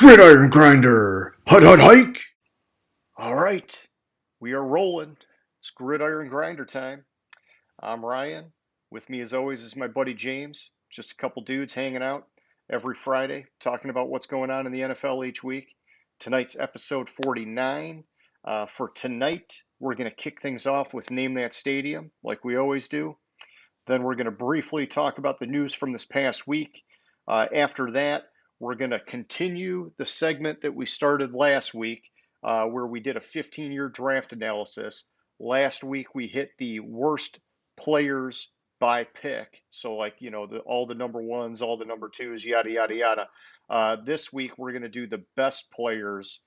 Gridiron Grinder! Hut hut hike! All right, we are rolling. It's Gridiron Grinder time. I'm Ryan. With me, as always, is my buddy James. Just a couple dudes hanging out every Friday, talking about what's going on in the NFL each week. Tonight's episode 49. For tonight, we're going to kick things off with Name That Stadium, like we always do. Then we're going to briefly talk about the news from this past week. After that, we're going to continue the segment that we started last week, where we did a 15-year draft analysis. Last week, we hit the worst players by pick. So, like, all the number ones, all the number twos, yada, yada, yada. This week, we're going to do the best players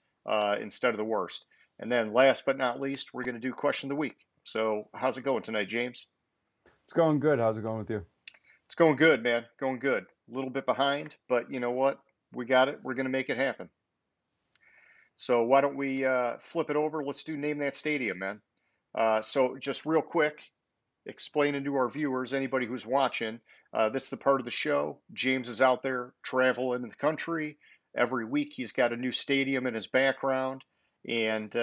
instead of the worst. And then, last but not least, we're going to do question of the week. So, how's it going tonight, James? It's going good. How's it going with you? It's going good, man. Going good. A little bit behind, but you know what? We got it. We're going to make it happen. So why don't we flip it over? Let's do Name That Stadium, man. So just real quick, explaining to our viewers, anybody who's watching, this is the part of the show. James is out there traveling in the country. Every week he's got a new stadium in his background. And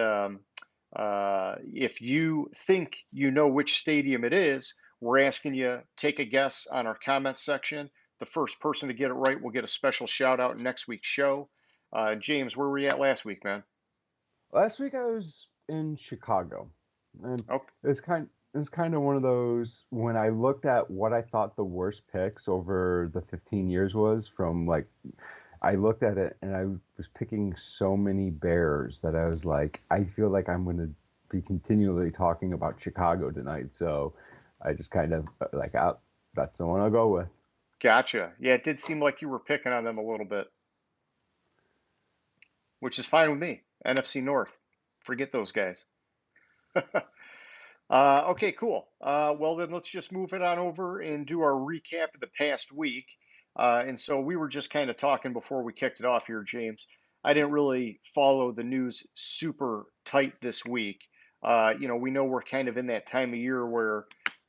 if you think you know which stadium it is, we're asking you take a guess on our comment section. The first person to get it right will get a special shout out in next week's show. James, where were you at last week, man? Last week I was in Chicago, and Oh, it's kind of one of those when I looked at what I thought the worst picks over the 15 years was from like I looked at it and I was picking so many Bears that I was like, I feel like I'm going to be continually talking about Chicago tonight. So I just kind of like, that's the one I'll go with. gotcha. Yeah, it did seem like you were picking on them a little bit, which is fine with me. NFC North, forget those guys. Okay, cool. Well, then let's just move it on over and do our recap of the past week. And so we were just kind of talking before we kicked it off here, James. I didn't really follow the news super tight this week. We know we're kind of in that time of year where,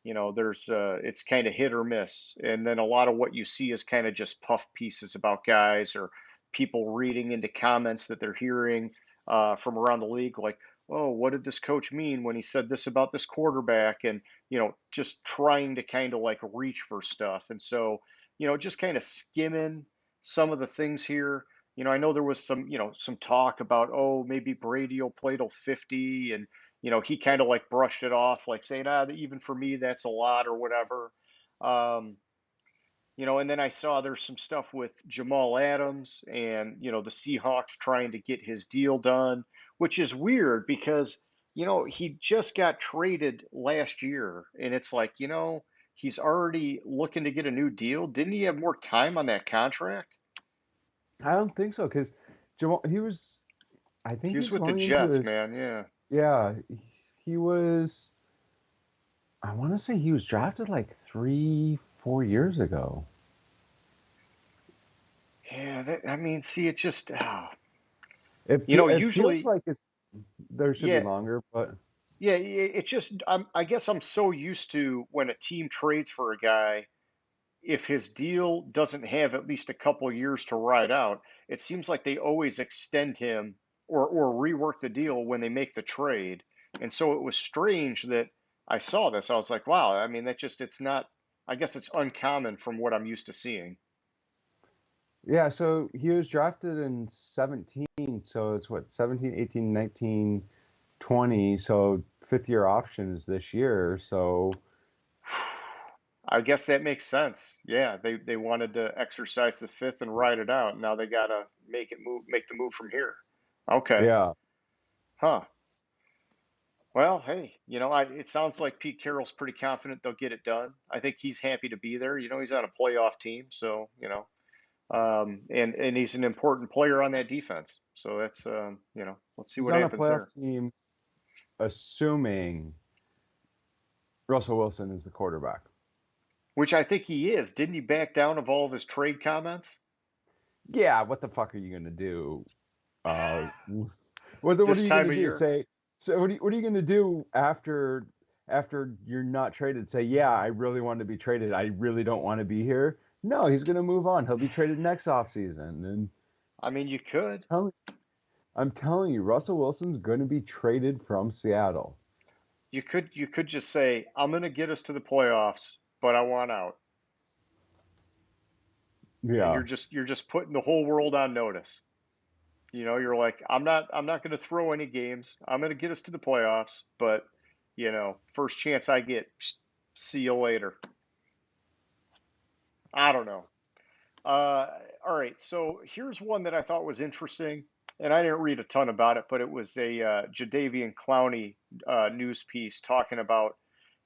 there's it's kind of hit or miss, and then a lot of what you see is kind of just puff pieces about guys or people reading into comments that they're hearing from around the league, like, oh, what did this coach mean when he said this about this quarterback? And, just trying to kind of like reach for stuff. And so, just kind of skimming some of the things here. I know there was some talk about, oh, maybe Brady will play till 50. And, he kind of like brushed it off, like saying, even for me, that's a lot or whatever. Um, and then I saw there's some stuff with Jamal Adams and, the Seahawks trying to get his deal done, which is weird because, he just got traded last year. And it's like, he's already looking to get a new deal. Didn't he have more time on that contract? I don't think so because Jamal, I He think was he's with the going into Jets, his, man. Yeah. yeah, he was, I want to say he was drafted like 3, 4 years ago. Yeah. I mean, see, it just, It feels usually, like there should be yeah. longer, but Yeah, it just, I guess I'm so used to when a team trades for a guy, if his deal doesn't have at least a couple years to ride out, it seems like they always extend him or rework the deal when they make the trade. And so it was strange that I saw this. I was like, wow, I mean, it's not, I guess it's uncommon from what I'm used to seeing. yeah, so he was drafted in 17, so it's what, 17, 18, 19, 20, so fifth year option is this year. So I guess that makes sense. Yeah, they wanted to exercise the fifth and ride it out. Now they gotta make the move from here. Okay. yeah, Huh. Well, hey, it sounds like Pete Carroll's pretty confident they'll get it done. I think he's happy to be there. He's on a playoff team, so and he's an important player on that defense. So that's let's see he's what on a happens playoff there. team, assuming Russell Wilson is the quarterback. Which I think he is. Didn't he back down of all of his trade comments Yeah, what the fuck are you gonna do? Uh, what this are you gonna time of do? year? Say, so what are you gonna do after you're not traded? Say, yeah, I really want to be traded. I really don't want to be here. No, he's gonna move on. He'll be traded next offseason, and I mean, you could. Tell- I'm telling you, Russell Wilson's going to be traded from Seattle. You could just say, I'm gonna get us to the playoffs, but I want out. And Yeah. you're just putting the whole world on notice. You're like, I'm not gonna throw any games. I'm gonna get us to the playoffs, but first chance I get, see you later. I don't know. Uh, all right, so here's one that I thought was interesting, and I didn't read a ton about it, but it was a Jadeveon Clowney news piece talking about,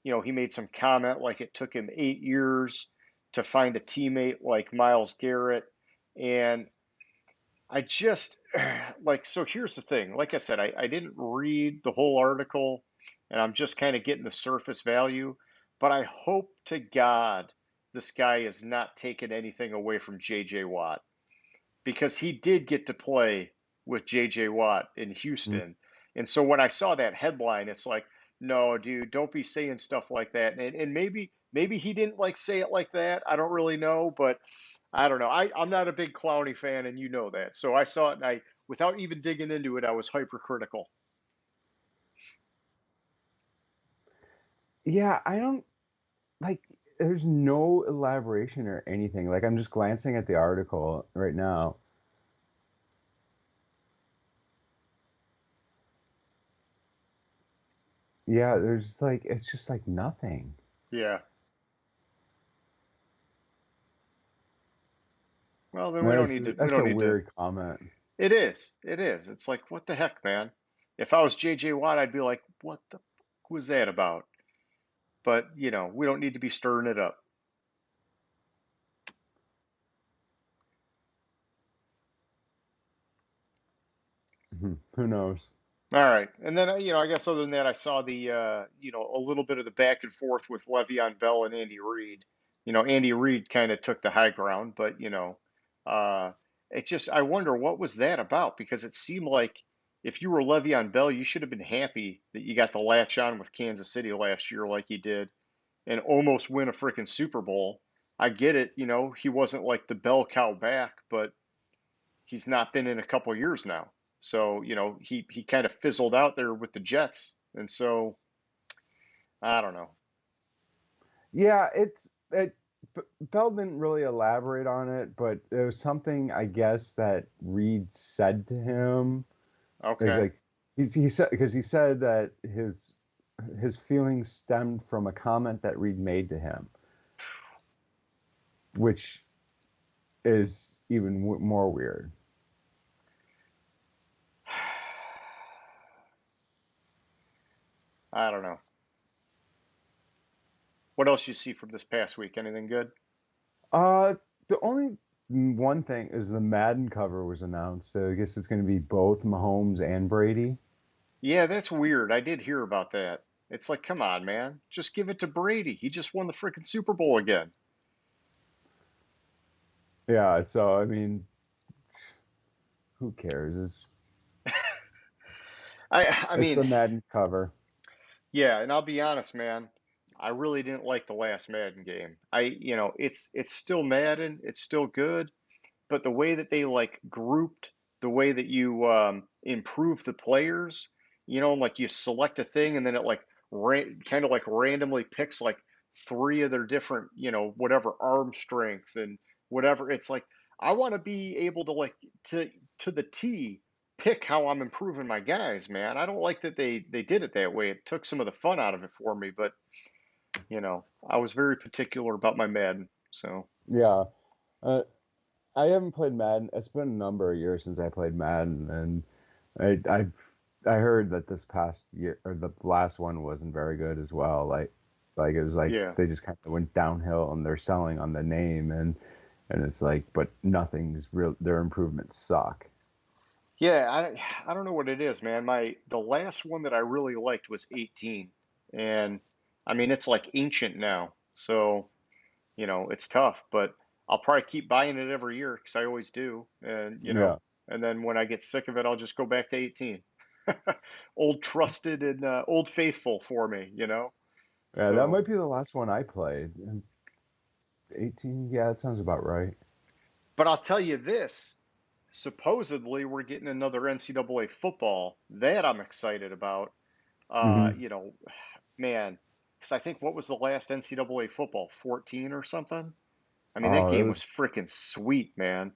he made some comment like it took him 8 years to find a teammate like Miles Garrett, and I just like, so here's the thing. Like I said, I didn't read the whole article, and I'm just kind of getting the surface value, but I hope to God this guy is not taking anything away from JJ Watt because he did get to play with JJ Watt in Mm. Houston. And so when I saw that headline, it's like, no, dude, don't be saying stuff like that. And maybe he didn't like say it like that. I don't really know, but I don't know. I'm not a big Clowney fan, and you know that. So I saw it, and without even digging into it, I was hypercritical. Yeah, I don't like there's no elaboration or anything. Like I'm just glancing at the article right now. Yeah, there's like it's just like nothing. Yeah. Well, then we don't That's need to. We that's don't a need to. weird comment. It is. It is. It's like, what the heck, man? If I was JJ Watt, I'd be like, what the fuck was that about? But we don't need to be stirring it up. Who knows? All right. And then, I guess other than that, I saw a little bit of the back and forth with Le'Veon Bell and Andy Reid. Andy Reid kind of took the high ground, but, uh, I wonder what was that about because it seemed like if you were Le'Veon Bell, you should have been happy that you got to latch on with Kansas City last year like you did and almost win a freaking Super Bowl. I get it, he wasn't like the bell cow back, but he's not been in a couple years now. So, he kind of fizzled out there with the Jets. And so, I don't know. Yeah, Bell didn't really elaborate on it, but it was something I guess that Reed said to him. It was Okay. like he said because he said that his feelings stemmed from a comment that Reed made to him, which is even more weird. I don't know. What else you see from this past week? Anything good? Uh, the only one thing is the Madden cover was announced, so I guess it's going to be both Mahomes and Brady. Yeah, that's weird. I did hear about that. It's like, come on, man. Just give it to Brady. He just won the freaking Super Bowl again. Yeah, so I mean, who cares? I It's the mean, Madden cover. yeah, and I'll be honest, man. I really didn't like the last Madden game. It's still Madden. It's still good, but the way that they like grouped, the way that you improve the players, like you select a thing and then it like kind of like randomly picks like three of their different, whatever arm strength and whatever. It's like I want to be able to like to to the T pick how I'm improving my guys, man. I don't like that they did it that way. It took some of the fun out of it for me, but I was very particular about my Madden. So, Yeah. Uh, I haven't played Madden. It's been a number of years since I played Madden, and I heard that this past year or the last one wasn't very good as well. Like it was like yeah. they just kind of went downhill, and they're selling on the name, and it's like, but nothing's real. Their improvements suck. Yeah, I don't know what it is, man. The last one that I really liked was 18. And I mean it's like ancient now. So, it's tough, but I'll probably keep buying it every year because I always do. And, Yeah, and then when I get sick of it, I'll just go back to 18. Old trusted and old faithful for me. yeah, that So, might be the last one I played. 18, yeah, that sounds about right. but I'll tell you this. supposedly we're getting another NCAA football. That I'm excited about. Hmm. You know, man, because I think what was the last NCAA football? 14 or something? I mean, that Oh, game was freaking sweet, man.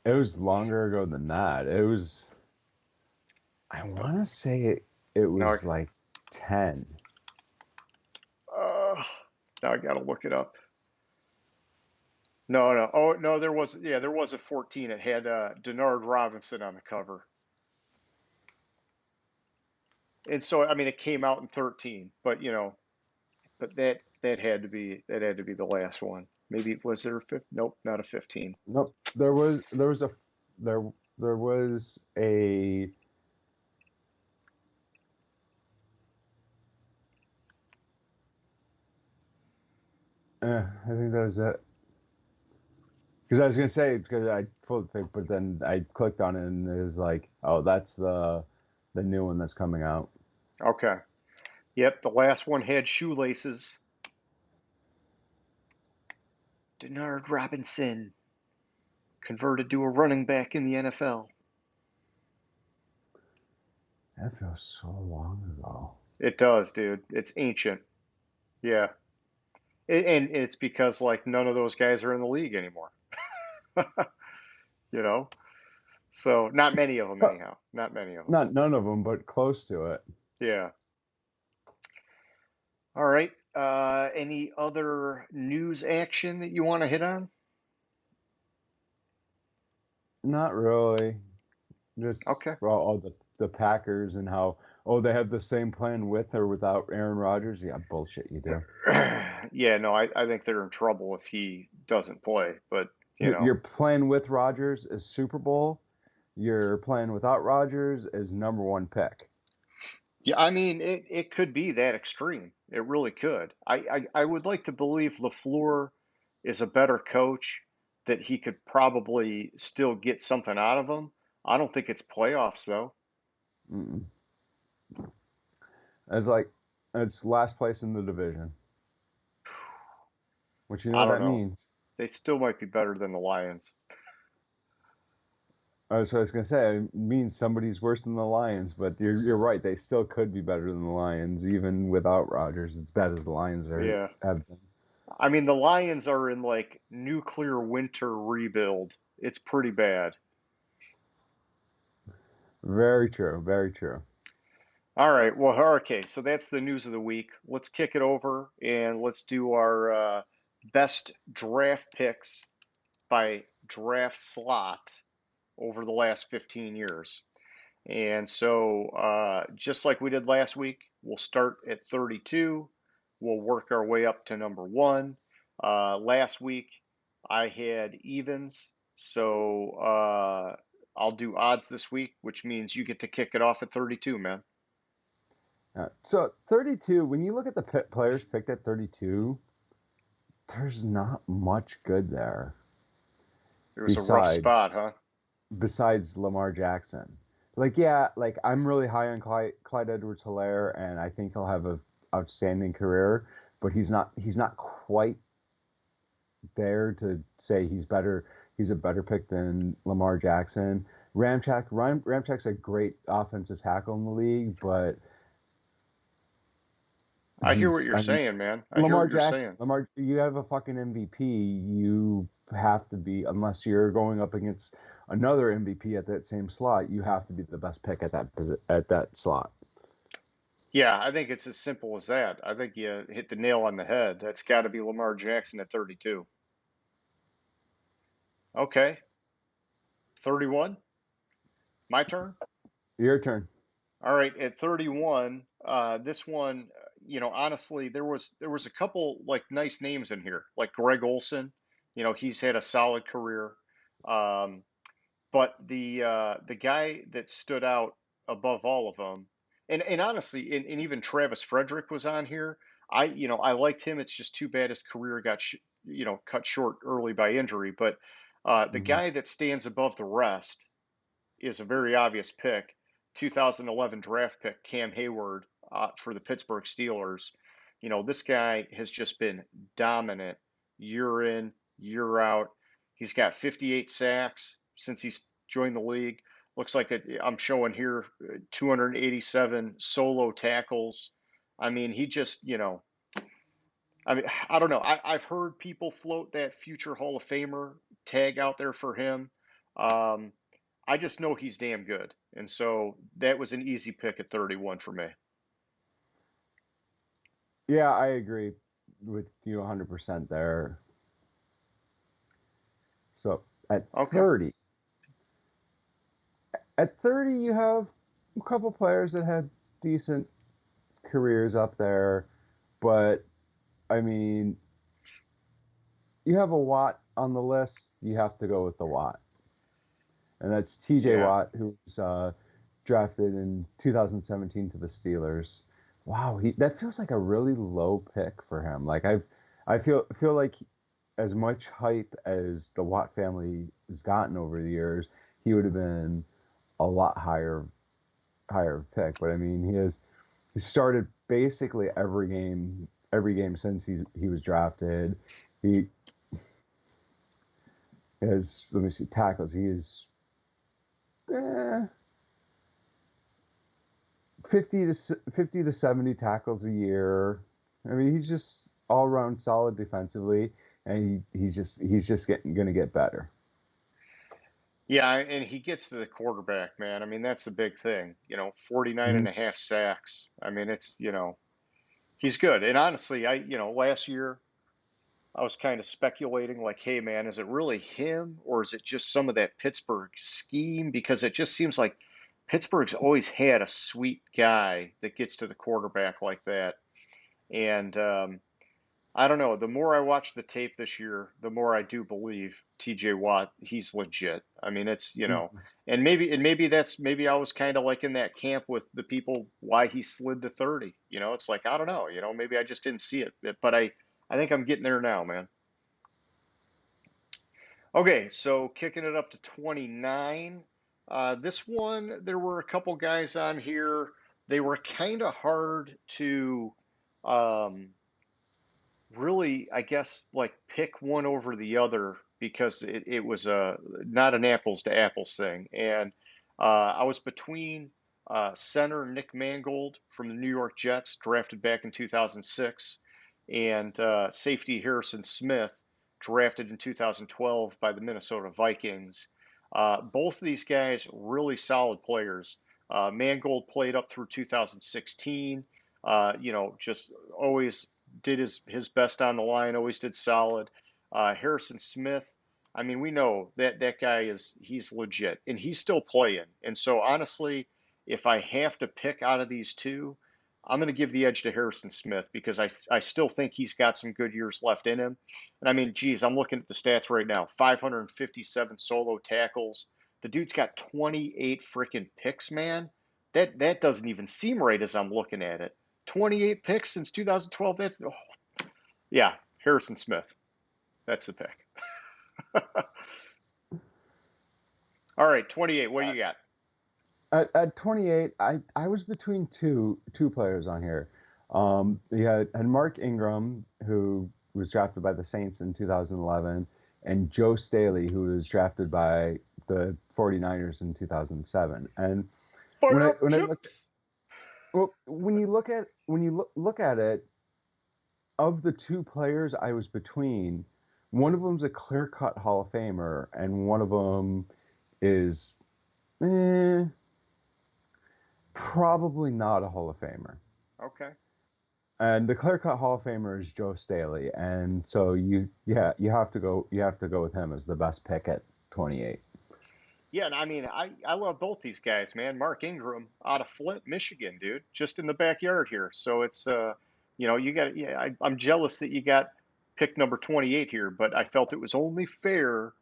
it was longer ago than that. It was, I But want to say it now was like 10. uh, now I gotta look it up. No, no. Oh, no, there was a 14. It had Denard Robinson on the cover. And so, I mean, it came out in 13, but but that had to be the last one. Maybe was there a fifth? Nope, not a 15. Nope. There there was a I think that was it. Because I was gonna say because I pulled the thing, but then I clicked on it and it was like, oh, that's the new one that's coming out. Okay. Yep, the last one had shoelaces. Denard Robinson converted to a running back in the NFL. That feels so long ago. It does, dude. It's ancient. Yeah. And it's because like none of those guys are in the league anymore, you know? So not many of them Huh. anyhow. Not many of them. Not none of them, but close to it. Yeah. All right. Any other news action that you want to hit on? Not really. Just Okay. well, all the Packers and how they have the same plan with or without Aaron Rodgers. Yeah, bullshit. You do. Yeah, no, I think they're in trouble if he doesn't play, but you know, Your plan with Rodgers is Super Bowl. Your plan without Rodgers is number one pick. yeah, I mean, it could be that extreme. It really could. I would like to believe LaFleur is a better coach, that he could probably still get something out of him. I don't think it's playoffs though. Mm-mm. It's like it's last place in the division, which you know I what don't that know. means. They still might be better than the Lions. That's what I was gonna say. It means somebody's worse than the Lions, but you're right. They still could be better than the Lions, even without Rodgers. As bad as the Lions are Yeah. have been. I mean, the Lions are in like nuclear winter rebuild. It's pretty bad. Very true. Very true. All right. Well, okay. So that's the news of the week. Let's kick it over and let's do our best draft picks by draft slot over the last 15 years. And so, just like we did last week, we'll start at 32. We'll work our way up to number one. Last week, I had evens. So, I'll do odds this week, which means you get to kick it off at 32, man. So 32. When you look at the players picked at 32, there's not much good there. It was a rough spot, Besides huh? besides Lamar Jackson. Like yeah, like I'm really high on Clyde Edwards-Helaire, and I think he'll have a outstanding career, but he's not quite there to say he's a better pick than Lamar Jackson. Ramchak's a great offensive tackle in the league, but I hear what he's you're I mean saying, man. I hear Lamar what you're Jackson, saying. You have a fucking MVP. You have to be, unless you're going up against another MVP at that same slot, you have to be the best pick at at that slot. Yeah, I think it's as simple as that. I think you hit the nail on the head. That's got to be Lamar Jackson at 32. Okay, 31. My turn. Your turn. All right, at 31, this one, honestly, there was a couple like nice names in here, like Greg Olson. He's had a solid career. Um, but the guy that stood out above all of them, and honestly, and even Travis Frederick was on here. I liked him. It's just too bad his career got cut short early by injury. But the Hmm. guy that stands above the rest is a very obvious pick. 2011 draft pick Cam Hayward for the Pittsburgh Steelers. This guy has just been dominant year in, year out. He's got 58 sacks since he's joined the league. Looks like I'm showing here 287 solo tackles. I mean, he just, I mean, I don't know. I've heard people float that future Hall of Famer tag out there for him. Um, I just know he's damn good. And so that was an easy pick at 31 for me. Yeah, I agree with you 100% there. So at Okay. 30, at 30, you have a couple players that had decent careers up there, but I mean, you have a Watt on the list, you have to go with the Watt, and that's T.J. Yeah. Watt, who was drafted in 2017 to the Steelers. Wow, that feels like a really low pick for him. Like I feel like as much hype as the Watt family has gotten over the years, he would have been a lot higher pick. But I mean, he started basically every game since he was drafted. He has, let me see, tackles. He is eh, 50 to 70 tackles a year. I mean, he's just all around solid defensively, and he's just going to get better. Yeah, and he gets to the quarterback, man. I mean, that's the big thing. 49 Mhm. and a half sacks. I mean, he's good. And honestly, last year I was kind of speculating like, hey, man, is it really him or is it just some of that Pittsburgh scheme? Because it just seems like Pittsburgh's always had a sweet guy that gets to the quarterback like that. And I don't know. The more I watch the tape this year, the more I do believe TJ Watt, he's legit. I mean, and maybe I was kind of like in that camp with the people why he slid to 30. It's like I don't know, maybe I just didn't see it, but I think I'm getting there now, man. Okay, so kicking it up to 29. This one, there were a couple guys on here. They were kind of hard to um, really, I guess, like pick one over the other because it was not an apples to apples thing. And I was between center Nick Mangold from the New York Jets, drafted back in 2006, and safety Harrison Smith, drafted in 2012 by the Minnesota Vikings. Both of these guys, really solid players. Mangold played up through 2016. Just always did his best on the line, always did solid. Harrison Smith, I mean, we know that guy he's legit and he's still playing. And so honestly, if I have to pick out of these two, I'm going to give the edge to Harrison Smith because I still think he's got some good years left in him. And I mean, geez, I'm looking at the stats right now: 557 solo tackles. The dude's got 28 freaking picks, man. That doesn't even seem right as I'm looking at it. 28 picks since 2012. Yeah, Harrison Smith. That's the pick. All right, 28. What do you got? At 28, I was between two players on here. You had Mark Ingram, who was drafted by the Saints in 2011, and Joe Staley, who was drafted by the 49ers in 2007. And when Fire I up when I look chips. well, when you look at it, of the two players I was between, one of them's a clear-cut Hall of Famer, and one of them is eh, probably not a Hall of Famer. Okay. And the clear-cut Hall of Famer is Joe Staley, and so you have to go with him as the best pick at 28. Yeah, and I mean, I love both these guys, man. Mark Ingram out of Flint, Michigan, dude, just in the backyard here. So it's you got yeah, I'm jealous that you got pick number 28 here, but I felt it was only fair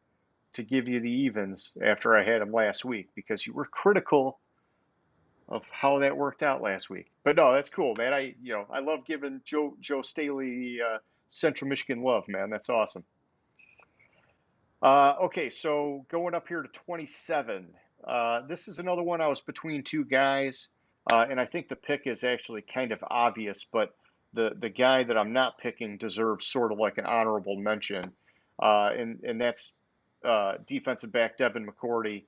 to give you the evens after I had him last week because you were critical of how that worked out last week. But no, that's cool, man. I love giving Joe Staley Central Michigan love, man. That's awesome. Okay, so going up here to 27. This is another one I was between two guys, and I think the pick is actually kind of obvious, but the guy that I'm not picking deserves sort of like an honorable mention, and that's defensive back Devin McCourty.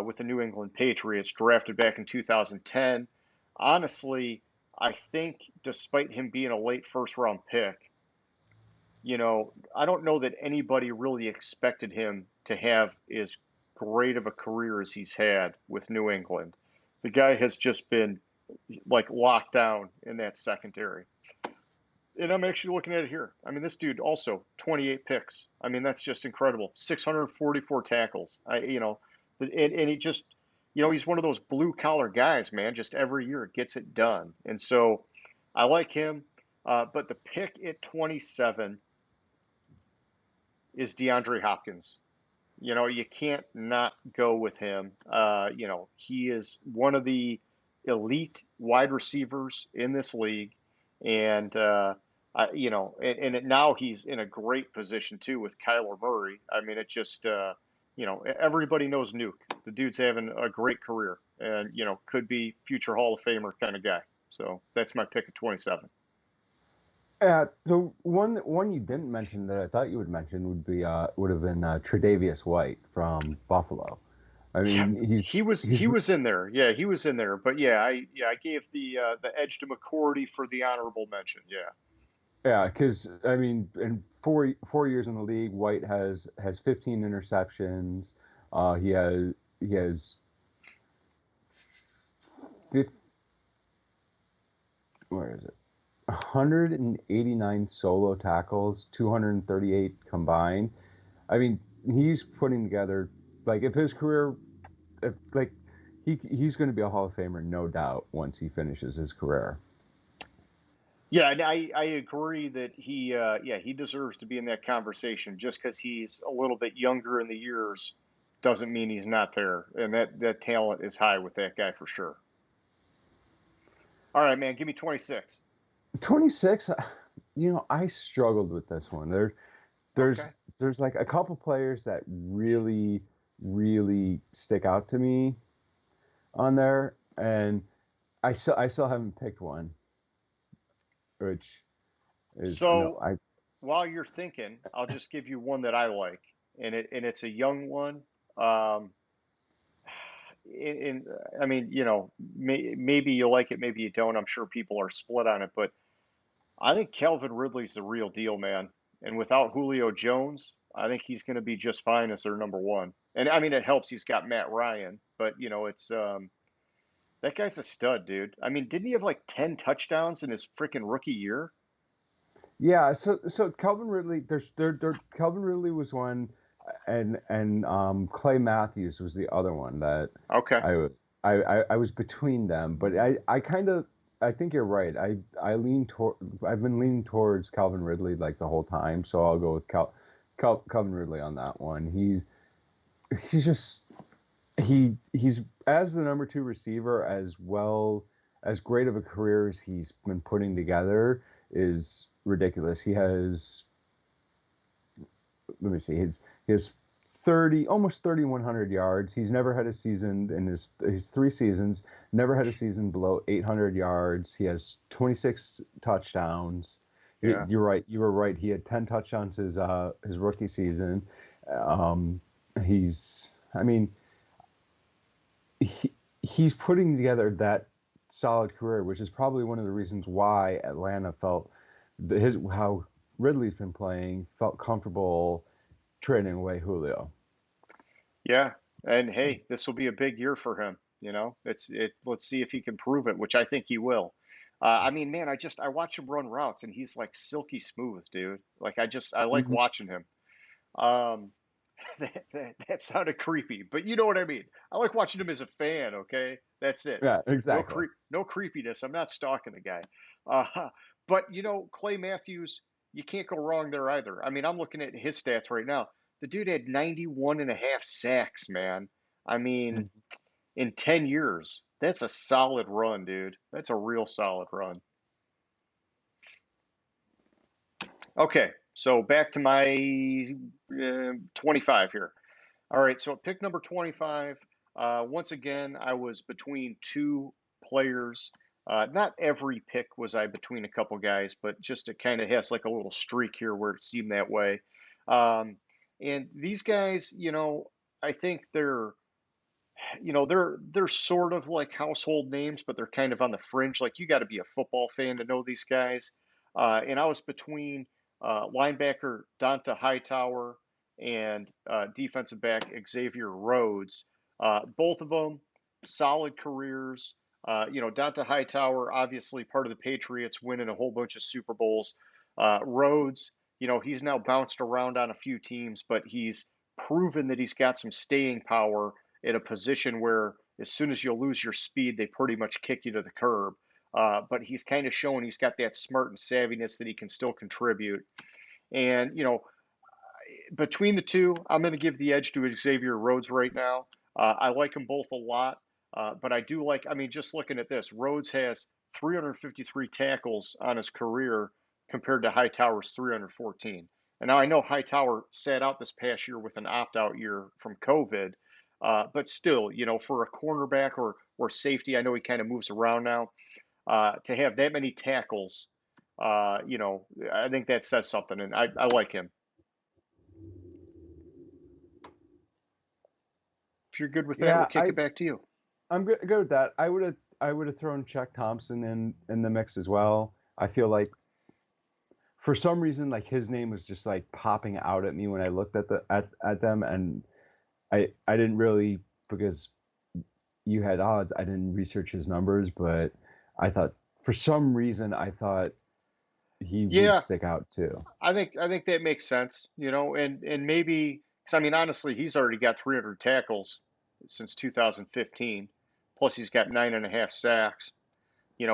with the New England Patriots, drafted back in 2010. Honestly, I think despite him being a late first round pick, I don't know that anybody really expected him to have as great of a career as he's had with New England. The guy has just been like locked down in that secondary. And I'm actually looking at it here. I mean, this dude also 28 picks. I mean, that's just incredible. 644 tackles. And he just, he's one of those blue collar guys, man. Just every year gets it done. And so I like him. But the pick at 27 is DeAndre Hopkins. You can't not go with him. He is one of the elite wide receivers in this league, and now he's in a great position too with Kyler Murray. I mean, it just everybody knows Nuke. The dude's having a great career, and could be future Hall of Famer kind of guy. So that's my pick at 27. The one you didn't mention that I thought you would mention would have been Tre'Davious White from Buffalo. I Yeah, mean, he was in there. Yeah, he was in there. But I gave the edge to McCourty for the honorable mention. Yeah. yeah, because I mean, in 4 years in the league, White has 15 interceptions. He has 50, where is it? 189 solo tackles, 238 combined. I mean, he's putting together, like, if his career, if like he's going to be a Hall of Famer, no doubt, once he finishes his career. Yeah, and I agree that he deserves to be in that conversation. Just because he's a little bit younger in the years doesn't mean he's not there. And that talent is high with that guy for sure. All right, man, give me 26. 26, I struggled with this one. Okay. There's like a couple players that really, really stick out to me on there, and I still haven't picked one, which is no, So while you're thinking, I'll just give you one that I like, and it's a young one. Um, in I mean, maybe you like it, maybe you don't. I'm sure people are split on it, but I think Calvin Ridley's the real deal, man. And without Julio Jones, I think he's going to be just fine as their number one. And I mean, it helps he's got Matt Ryan, but it's that guy's a stud, dude. I mean, didn't he have like 10 touchdowns in his freaking rookie year? yeah. So Calvin Ridley, Calvin Ridley was one, and Clay Matthews was the other one that Okay. I was I was between them, but I think you're right. I've been leaning towards Calvin Ridley like the whole time, so I'll go with Calvin Ridley on that one. He's just he's as the number two receiver, as well as great of a career as he's been putting together, is ridiculous. He has, let me see, he has 30, almost 3,100 yards. He's never had a season in his 3 seasons, never had a season below 800 yards. He has 26 touchdowns. Yeah. You're right. You were right. He had 10 touchdowns his rookie season. Um, I mean, he's putting together that solid career, which is probably one of the reasons why Atlanta felt how Ridley's been playing, felt comfortable trading away Julio. Yeah. And hey, this will be a big year for him. Let's see if he can prove it, which I think he will. I mean, man, I watch him run routes and he's like silky smooth, dude. Like I like Hmm. watching him. Um, that sounded creepy, but you know what I mean. I like watching him as a fan. Okay, that's it. Yeah, No exactly. no creepiness. I'm not stalking the guy. But Clay Matthews, you can't go wrong there either. I mean, I'm looking at his stats right now. The dude had 91 and a half sacks, man. I mean, Mhm. in 10 years, that's a solid run, dude. That's a real solid run. Okay, so back to my 25 here. All right, so at pick number 25, once again, I was between two players. Not every pick was I between a couple guys, but just it kind of has like a little streak here where it seemed that way. Um, and these guys, I think they're sort of like household names, but they're kind of on the fringe. Like you got to be a football fan to know these guys. And I was between linebacker Donta Hightower and defensive back Xavier Rhodes. Both of them solid careers. Donta Hightower, obviously part of the Patriots, winning a whole bunch of Super Bowls. Rhodes, he's now bounced around on a few teams, but he's proven that he's got some staying power at a position where as soon as you lose your speed, they pretty much kick you to the curb. But he's kind of shown he's got that smart and savviness that he can still contribute. And, between the two, I'm going to give the edge to Xavier Rhodes right now. I like them both a lot, but I do like, I mean, just looking at this, Rhodes has 353 tackles on his career compared to Hightower's 314. And now I know Hightower sat out this past year with an opt out year from COVID, but still, for a cornerback or safety, I know he kind of moves around now. To have that many tackles, I think that says something, and I like him. If you're good with that, we'll Yeah, kick it back to you. I'm good with that. I would have thrown Chuck Thompson in the mix as well. I feel like for some reason like his name was just like popping out at me when I looked at them, and I didn't really, because you had odds, I didn't research his numbers, but I thought for some reason I thought he would Yeah, stick out too. I think that makes sense, and maybe because I mean honestly, he's already got 300 tackles since 2015, plus he's got 9.5 sacks.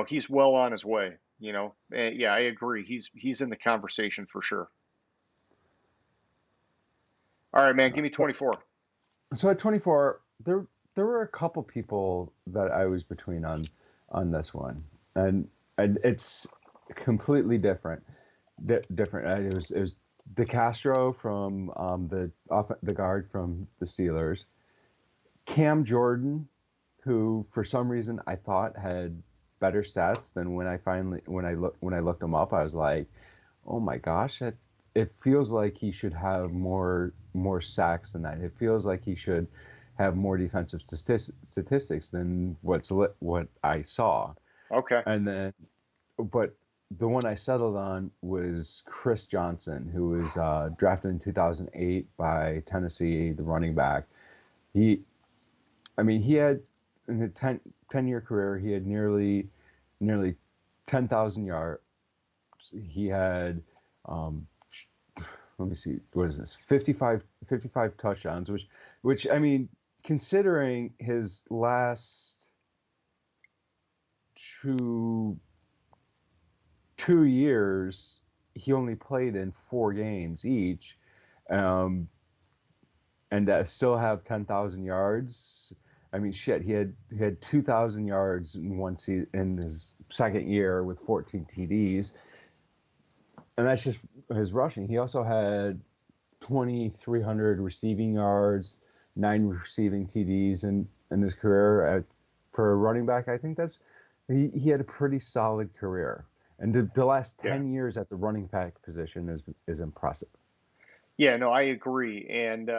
He's well on his way. Yeah, I agree. He's in the conversation for sure. All right, man, give me So 24. so at 24, there were a couple people that I was between on this one, and it's completely different. Different. It was DeCastro from the guard from the Steelers, Cam Jordan, who for some reason I thought had better stats than when I looked him up. I was like, oh my gosh, it feels like he should have more sacks than that. It feels like he should have more defensive statistics than what I saw. Okay. And then, but the one I settled on was Chris Johnson, who was drafted in 2008 by Tennessee, the running back. He, I mean, he had in a 10-year career, he had nearly 10,000 yards. He had, um, let me see, what is this? 55 touchdowns, which I mean, considering his last two 2 years, he only played in 4 games each, um, and still have 10,000 yards. I mean, shit, he had 2,000 yards in one season in his second year with 14 TDs, and that's just his rushing. He also had 2,300 receiving yards, 9 receiving TDs in his career. For a running back, I think he had a pretty solid career. And the last Yeah. 10 years at the running back position is impressive. Yeah, no, I agree. And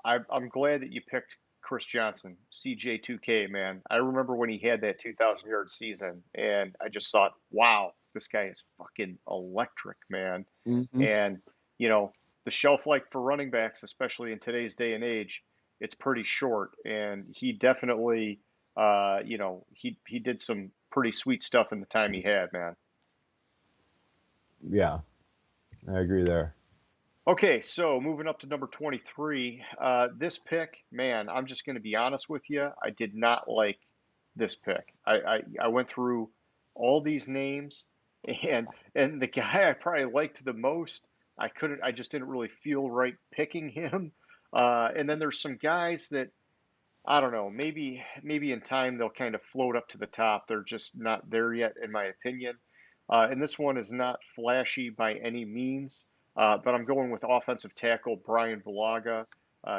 I'm glad that you picked Chris Johnson, CJ2K, man. I remember when he had that 2,000 yard season, and I just thought, wow, this guy is fucking electric, man. Hmm. And, you know, the shelf life for running backs, especially in today's day and age, it's pretty short. And he definitely, he did some pretty sweet stuff in the time he had, man. Yeah, I agree there. Okay, so moving up to number 23, this pick, man, I'm just going to be honest with you. I did not like this pick. I went through all these names, and the guy I probably liked the most, I just didn't really feel right picking him. And then there's some guys that I don't know, maybe in time they'll kind of float up to the top. They're just not there yet, in my opinion. And this one is not flashy by any means, but I'm going with offensive tackle Brian Bulaga,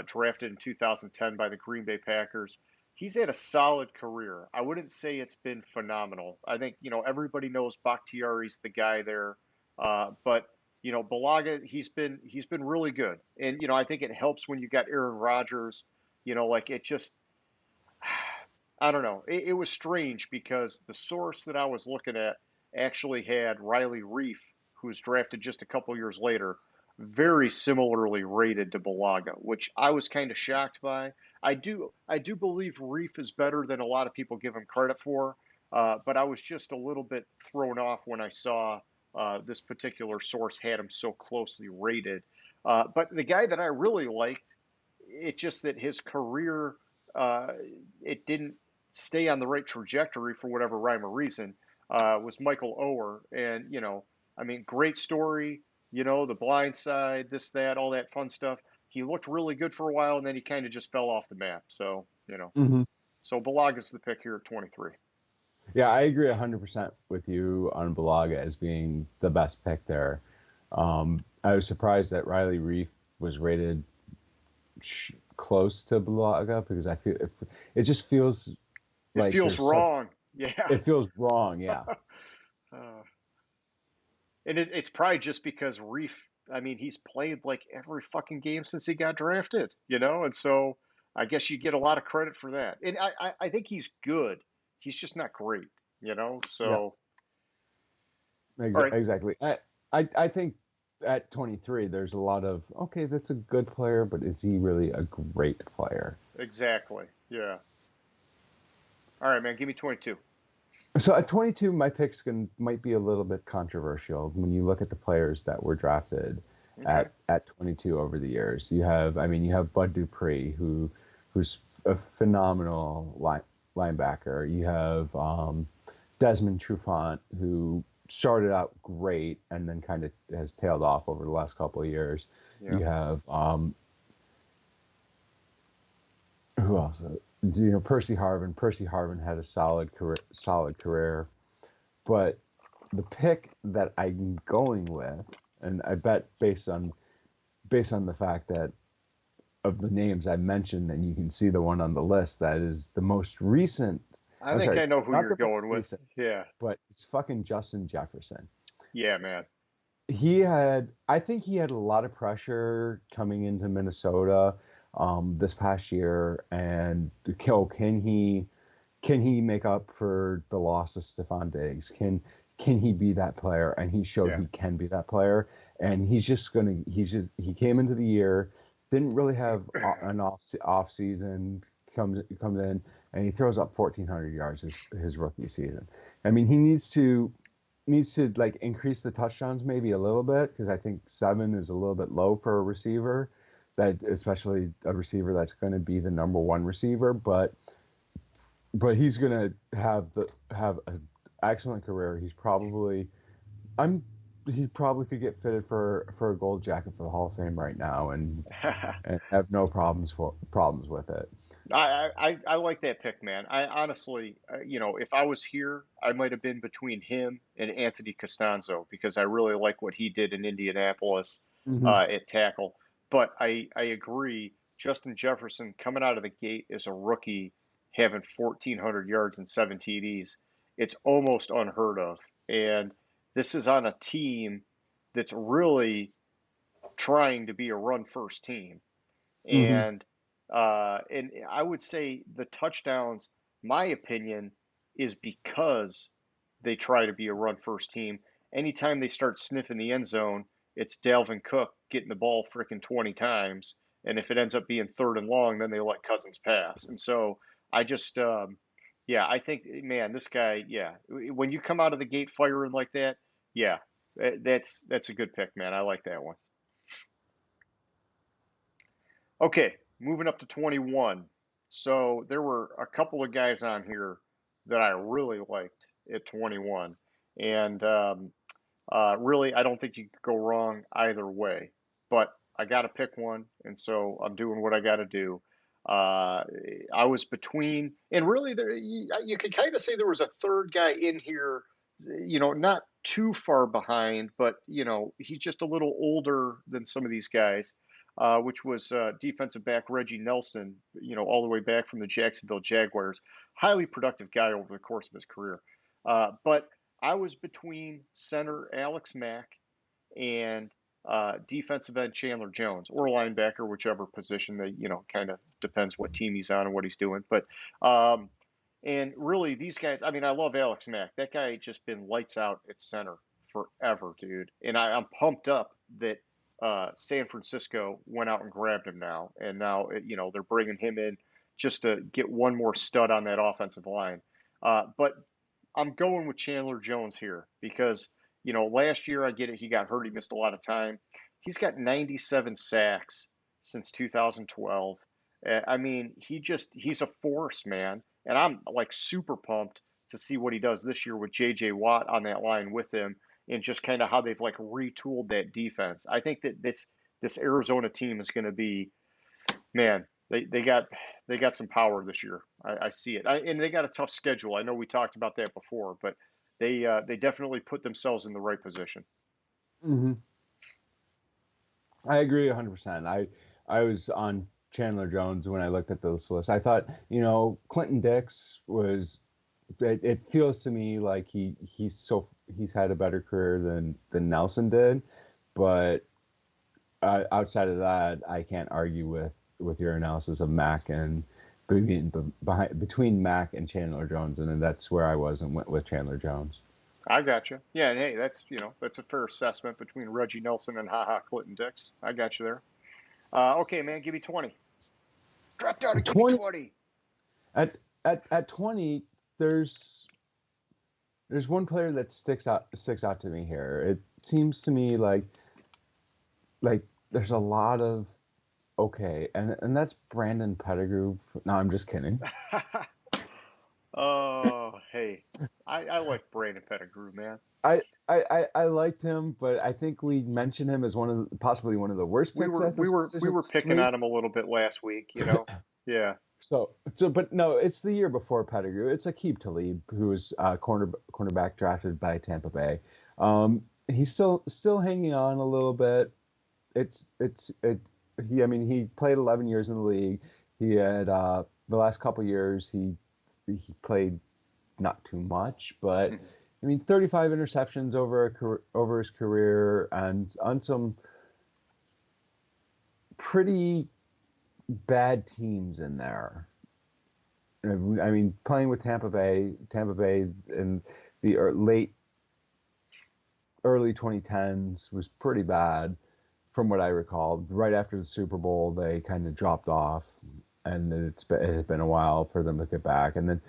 drafted in 2010 by the Green Bay Packers. He's had a solid career. I wouldn't say it's been phenomenal. I think, everybody knows Bakhtiari's the guy there, but Bulaga, he's been really good. And I think it helps when you got Aaron Rodgers. Like it just I don't know. It was strange because the source that I was looking at actually had Riley Reef, who was drafted just a couple years later, very similarly rated to Balaga, which I was kind of shocked by. I do believe Reef is better than a lot of people give him credit for, but I was just a little bit thrown off when I saw this particular source had him so closely rated. But the guy that I really liked, it just that his career uh, it didn't stay on the right trajectory for whatever rhyme or reason, was Michael Oher. And, I mean, great story, the blind side, this, that, all that fun stuff. He looked really good for a while and then he kind of just fell off the map. So, Hmm. so Balaga's the pick here at 23. Yeah, I agree 100% with you on Balaga as being the best pick there. I was surprised that Riley Reef was rated close to Balaga because I feel it just feels It like feels wrong. Yeah. it feels wrong. Yeah. Uh, and it's probably just because Reef, I mean, he's played like every fucking game since he got drafted, and so I guess you get a lot of credit for that. And I think he's good. He's just not great, Yeah. So, all right, Exactly. I think at 23, there's a lot of, okay, that's a good player, but is he really a great player? exactly. Yeah. All right, man, give me 22. So at 22, my picks might be a little bit controversial when you look at the players that were drafted Okay. at 22 over the years. You have Bud Dupree, who's a phenomenal linebacker. You have Desmond Trufant, who started out great and then kind of has tailed off over the last couple of years. Yeah. You have who else? Percy Harvin. Percy Harvin had a solid career, but the pick that I'm going with, and I bet based on the fact that of the names I mentioned, and you can see the one on the list that is the most recent. I I'm think sorry, I know who not you're the most going with. recent, Yeah. but it's fucking Justin Jefferson. Yeah, man. I think he had a lot of pressure coming into Minnesota this past year, and can he make up for the loss of Stephon Diggs? Can he be that player? And he showed Yeah. he can be that player. And he came into the year, didn't really have an off season. Comes in and he throws up 1,400 yards his rookie season. I mean, he needs to like increase the touchdowns maybe a little bit because I think 7 is a little bit low for a receiver, that especially a receiver that's going to be the number one receiver. But he's going to have an excellent career. I'm he probably could get fitted for a gold jacket for the Hall of Fame right now and have no problems with it. I like that pick, man. I honestly, if I was here, I might have been between him and Anthony Costanzo because I really like what he did in Indianapolis Hmm. at tackle. But I agree, Justin Jefferson coming out of the gate as a rookie, having 1,400 yards and 7 TDs, it's almost unheard of. And this is on a team that's really trying to be a run first team. Hmm. And I would say the touchdowns, my opinion, is because they try to be a run first team. Anytime they start sniffing the end zone, it's Dalvin Cook getting the ball freaking 20 times. And if it ends up being third and long, then they let Cousins pass. And so I just, yeah, I think, man, this guy, yeah, when you come out of the gate firing like that, yeah, that's a good pick, man. I like that one. Okay, moving up to 21. So there were a couple of guys on here that I really liked at 21. And really, I don't think you could go wrong either way. But I got to pick one, and so I'm doing what I got to do. Uh, I was between, and really, you could kind of say there was a third guy in here, not too far behind, but, he's just a little older than some of these guys, which was defensive back Reggie Nelson, all the way back from the Jacksonville Jaguars. Highly productive guy over the course of his career. But I was between center Alex Mack and defensive end Chandler Jones, or linebacker, whichever position that kind of depends what team he's on and what he's doing. But um, And really, these guys, I mean, I love Alex Mack. That guy just been lights out at center forever, dude. And I'm pumped up that San Francisco went out and grabbed him now. And now, they're bringing him in just to get one more stud on that offensive line. But I'm going with Chandler Jones here because, last year I get it. He got hurt. He missed a lot of time. He's got 97 sacks since 2012. I mean, he's a force, man. And I'm like super pumped to see what he does this year with J.J. Watt on that line with him and just kind of how they've like retooled that defense. I think that this Arizona team is going to be, man, they got some power this year. I see it. And they got a tough schedule. I know we talked about that before, but they definitely put themselves in the right position. Hmm. I agree 100%. I was on Chandler Jones when I looked at this list. I thought, Clinton Dix was. It feels to me like he's had a better career than Nelson did, but outside of that, I can't argue with your analysis of Mack and between Mack and Chandler Jones, and then that's where I was and went with Chandler Jones. I got you. Yeah, and hey, that's a fair assessment between Reggie Nelson and Clinton Dix. I got you there. Okay, man, give me 20. Drop down and give me 20 20. at 20, there's one player that sticks out to me here. It seems to me like there's a lot of okay, and that's Brandon Pettigrew. No, I'm just kidding. Oh, hey, I like Brandon Pettigrew, man. I liked him, but I think we mentioned him as possibly one of the worst We picks were at we this were we position were this picking week. on him a little bit last week, Yeah. But no, it's the year before Pettigrew. It's Aqib Talib, who was cornerback drafted by Tampa Bay. He's still hanging on a little bit. He played 11 years in the league. He had the last couple years he played not too much, but 35 interceptions over his career and on some pretty bad teams in there. I mean, playing with Tampa Bay in the early 2010s was pretty bad, from what I recall. Right after the Super Bowl, they kind of dropped off, and it has been a while for them to get back. And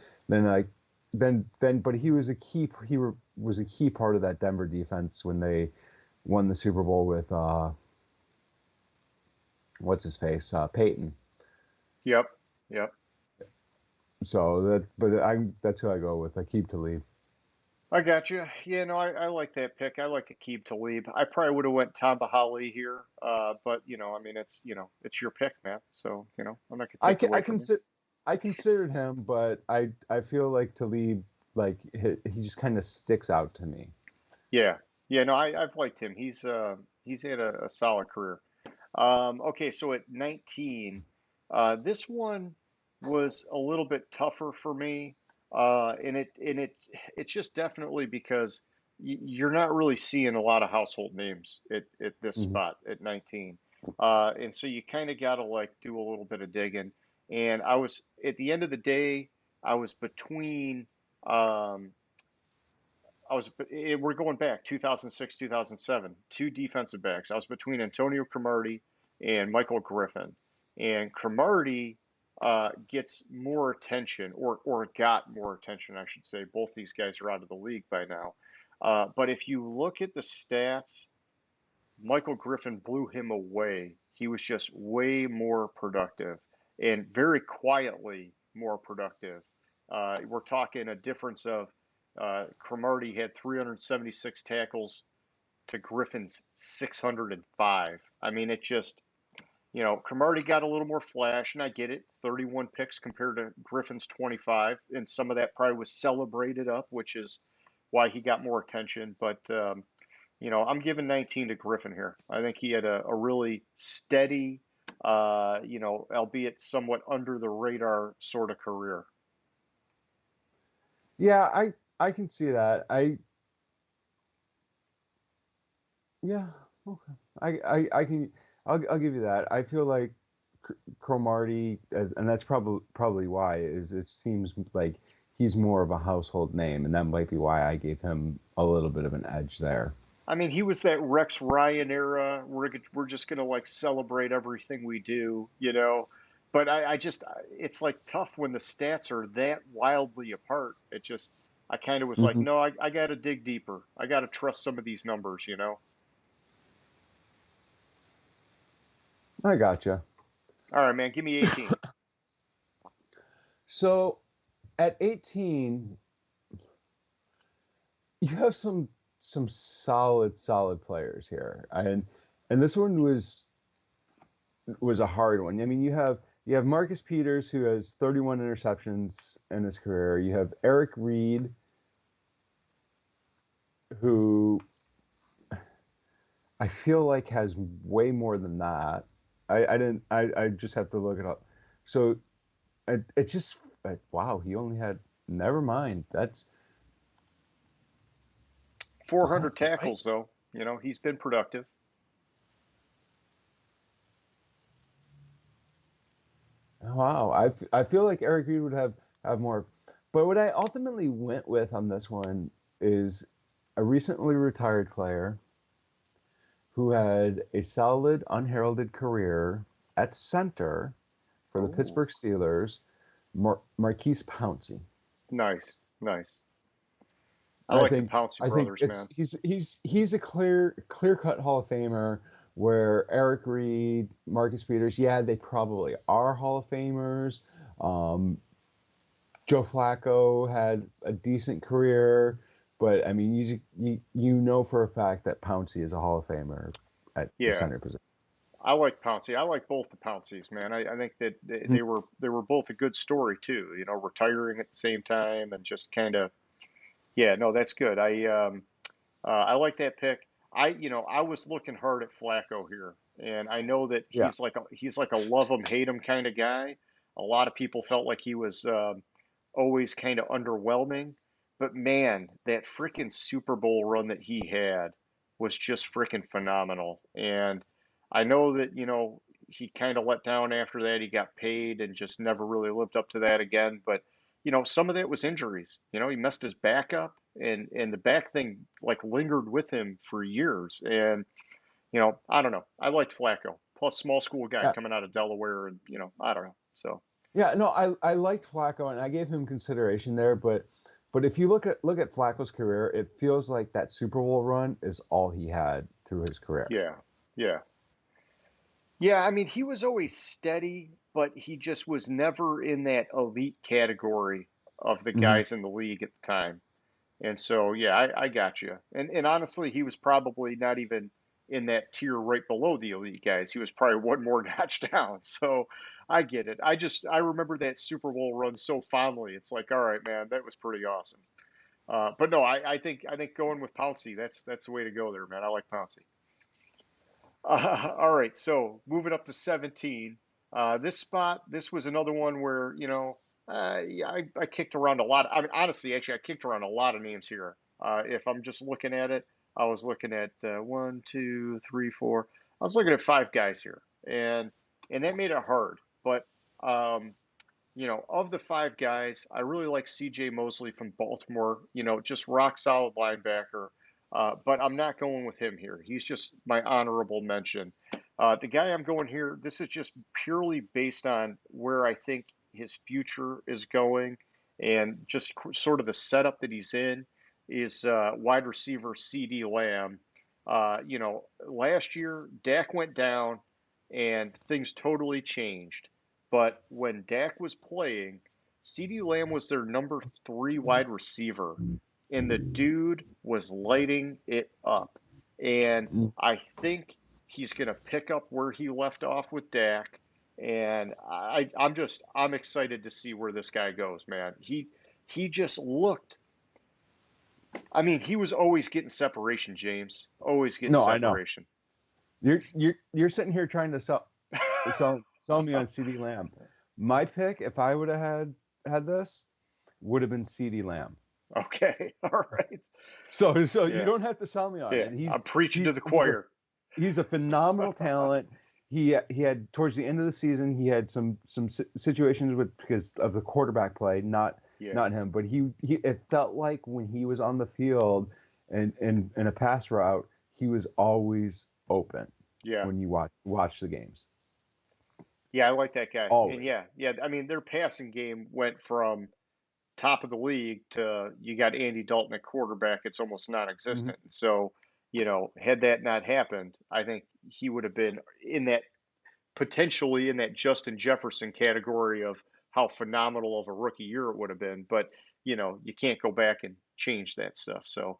but he was a key part of that Denver defense when they won the Super Bowl with what's his face, Peyton. Yep. So that's who I go with. Aqib Talib. I got you. Yeah, no, I like that pick. I like Aqib Talib. I probably would have went Tom Bahali here, but I mean, it's your pick, man. So I'm not gonna take it away from you. I considered him, but I feel like Talib, like he just kind of sticks out to me. Yeah, no, I've liked him. He's had a solid career. Okay, so at 19, this one was a little bit tougher for me, it's just definitely because you're not really seeing a lot of household names at this Hmm. spot at 19, and so you kind of got to like do a little bit of digging. And I was at the end of the day, I was between. We're going back 2006, 2007, two defensive backs. I was between Antonio Cromartie and Michael Griffin. And Cromartie gets more attention, or got more attention, I should say. Both these guys are out of the league by now. But if you look at the stats, Michael Griffin blew him away. He was just way more productive and very quietly more productive. We're talking a difference of Cromartie had 376 tackles to Griffin's 605. I mean, it just, Cromartie got a little more flash, and I get it. 31 picks compared to Griffin's 25, and some of that probably was celebrated up, which is why he got more attention. But, I'm giving 19 to Griffin here. I think he had a really steady, albeit somewhat under the radar sort of career. Yeah, I can see that. Yeah, okay. I can I'll give you that. I feel like Cromartie, and that's probably why, is it seems like he's more of a household name, and that might be why I gave him a little bit of an edge there. I mean, he was that Rex Ryan era. We're just gonna like celebrate everything we do, you know. But I just it's like tough when the stats are that wildly apart. It just I kind of was like, Hmm. no, I got to dig deeper. I got to trust some of these numbers, you know. I gotcha. All right, man, give me 18. So at 18, you have some solid players here, and this one was a hard one. I mean, you have Marcus Peters, who has 31 interceptions in his career. You have Eric Reed, who I feel like has way more than that. I just have to look it up. So it just wow, he only had, never mind. That's, is that 400 tackles right? though. You know, he's been productive. Wow, I feel like Eric Reed would have more, but what I ultimately went with on this one is a recently retired player who had a solid unheralded career at center for the Oh, Pittsburgh Steelers, Marquise Pouncey. nice, nice. I I like the think Pouncey I think brothers, it's man. he's a clear cut Hall of Famer. Where Eric Reed, Marcus Peters, yeah, they probably are Hall of Famers. Um, Joe Flacco had a decent career, but I mean, you know for a fact that Pouncey is a Hall of Famer at the Yeah, center position. I like Pouncey. I like both the Pounceys, man. I think that Mhm. they were both a good story too. You know, retiring at the same time and just kind of yeah. No, that's good. I like that pick. I was looking hard at Flacco here, and I know that Yeah, he's like a love him hate him kind of guy. A lot of people felt like he was always kind of underwhelming, but man, that freaking Super Bowl run that he had was just freaking phenomenal. And I know that he kind of let down after that. He got paid and just never really lived up to that again. But some of that was injuries. He messed his back up, and the back thing like lingered with him for years. And I don't know. I liked Flacco. Plus, small school guy yeah, coming out of Delaware, and I don't know. So yeah. No, I liked Flacco, and I gave him consideration there, but if you look at Flacco's career, it feels like that Super Bowl run is all he had through his career. yeah, yeah, yeah. I mean, he was always steady, but he just was never in that elite category of the Hmm. guys in the league at the time. And so, yeah, I got you. And honestly, he was probably not even in that tier right below the elite guys. He was probably one more notch down. So I get it. I remember that Super Bowl run so fondly. It's like, all right, man, that was pretty awesome. But no, I think going with Pouncey, that's the way to go there, man. I like Pouncey. All right, so moving up to 17. This spot, this was another one where, yeah, I kicked around a lot. I mean, honestly, actually, I kicked around a lot of names here. If I'm just looking at it, I was looking at one, two, three, four. I was looking at five guys here, and that made it hard. But um, of the five guys, I really like C.J. Mosley from Baltimore. Just rock solid linebacker. But I'm not going with him here. He's just my honorable mention. The guy I'm going here, this is just purely based on where I think his future is going and just sort of the setup that he's in is wide receiver C.D. Lamb. Last year, Dak went down and things totally changed. But when Dak was playing, CeeDee Lamb was their number three wide receiver, and the dude was lighting it up. And I think he's going to pick up where he left off with Dak. And I'm excited to see where this guy goes, man. He just looked. I mean, he was always getting separation, James. Always getting No, I know. separation. You're sitting here trying to sell me on CD Lamb. My pick, if I would have had this, would have been CD Lamb. Okay, all right. So you Yeah, don't have to sell me on yeah. it. I'm preaching to the He's a choir. phenomenal talent. He had towards the end of the season he had some situations with because of the quarterback play Yeah. not him, but he it felt like when he was on the field and in a pass route, he was always open Yeah. when you watch the games. Yeah, I like that guy. And yeah, Always. yeah, I mean their passing game went from top of the league to you got Andy Dalton at quarterback, it's almost Hmm. non-existent. So, had that not happened, I think he would have been in that potentially in that Justin Jefferson category of how phenomenal of a rookie year it would have been. But, you can't go back and change that stuff. So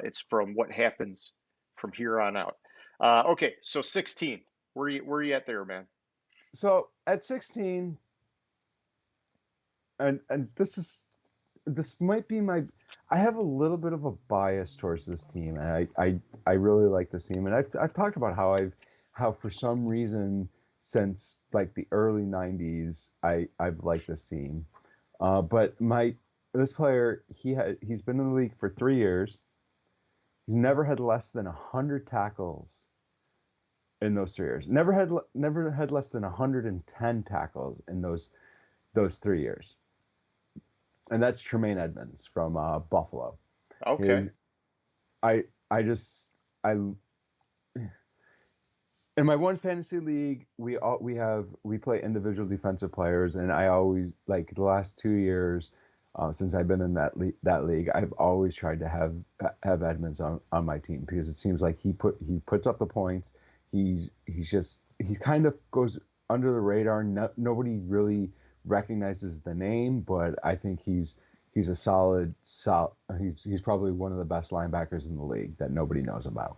it's from what happens from here on out. Okay, so 16. Where you at there, man? So at 16, and this might be my I have a little bit of a bias towards this team, and I really like this team, and I've talked about how for some reason since like the early '90s I've liked this team, but my this player he's been in the league for 3 years. He's never had less than 100 tackles in those 3 years. Never had less than 110 tackles in those 3 years, and that's Tremaine Edmonds from Buffalo. Okay. His I just I in my one fantasy league we play individual defensive players, and I always like the last 2 years since I've been in that league I've always tried to have Edmonds on my team because it seems like he puts up the points. He's kind of goes under the radar. Nobody really recognizes the name, but I think he's a solid. He's probably one of the best linebackers in the league that nobody knows about.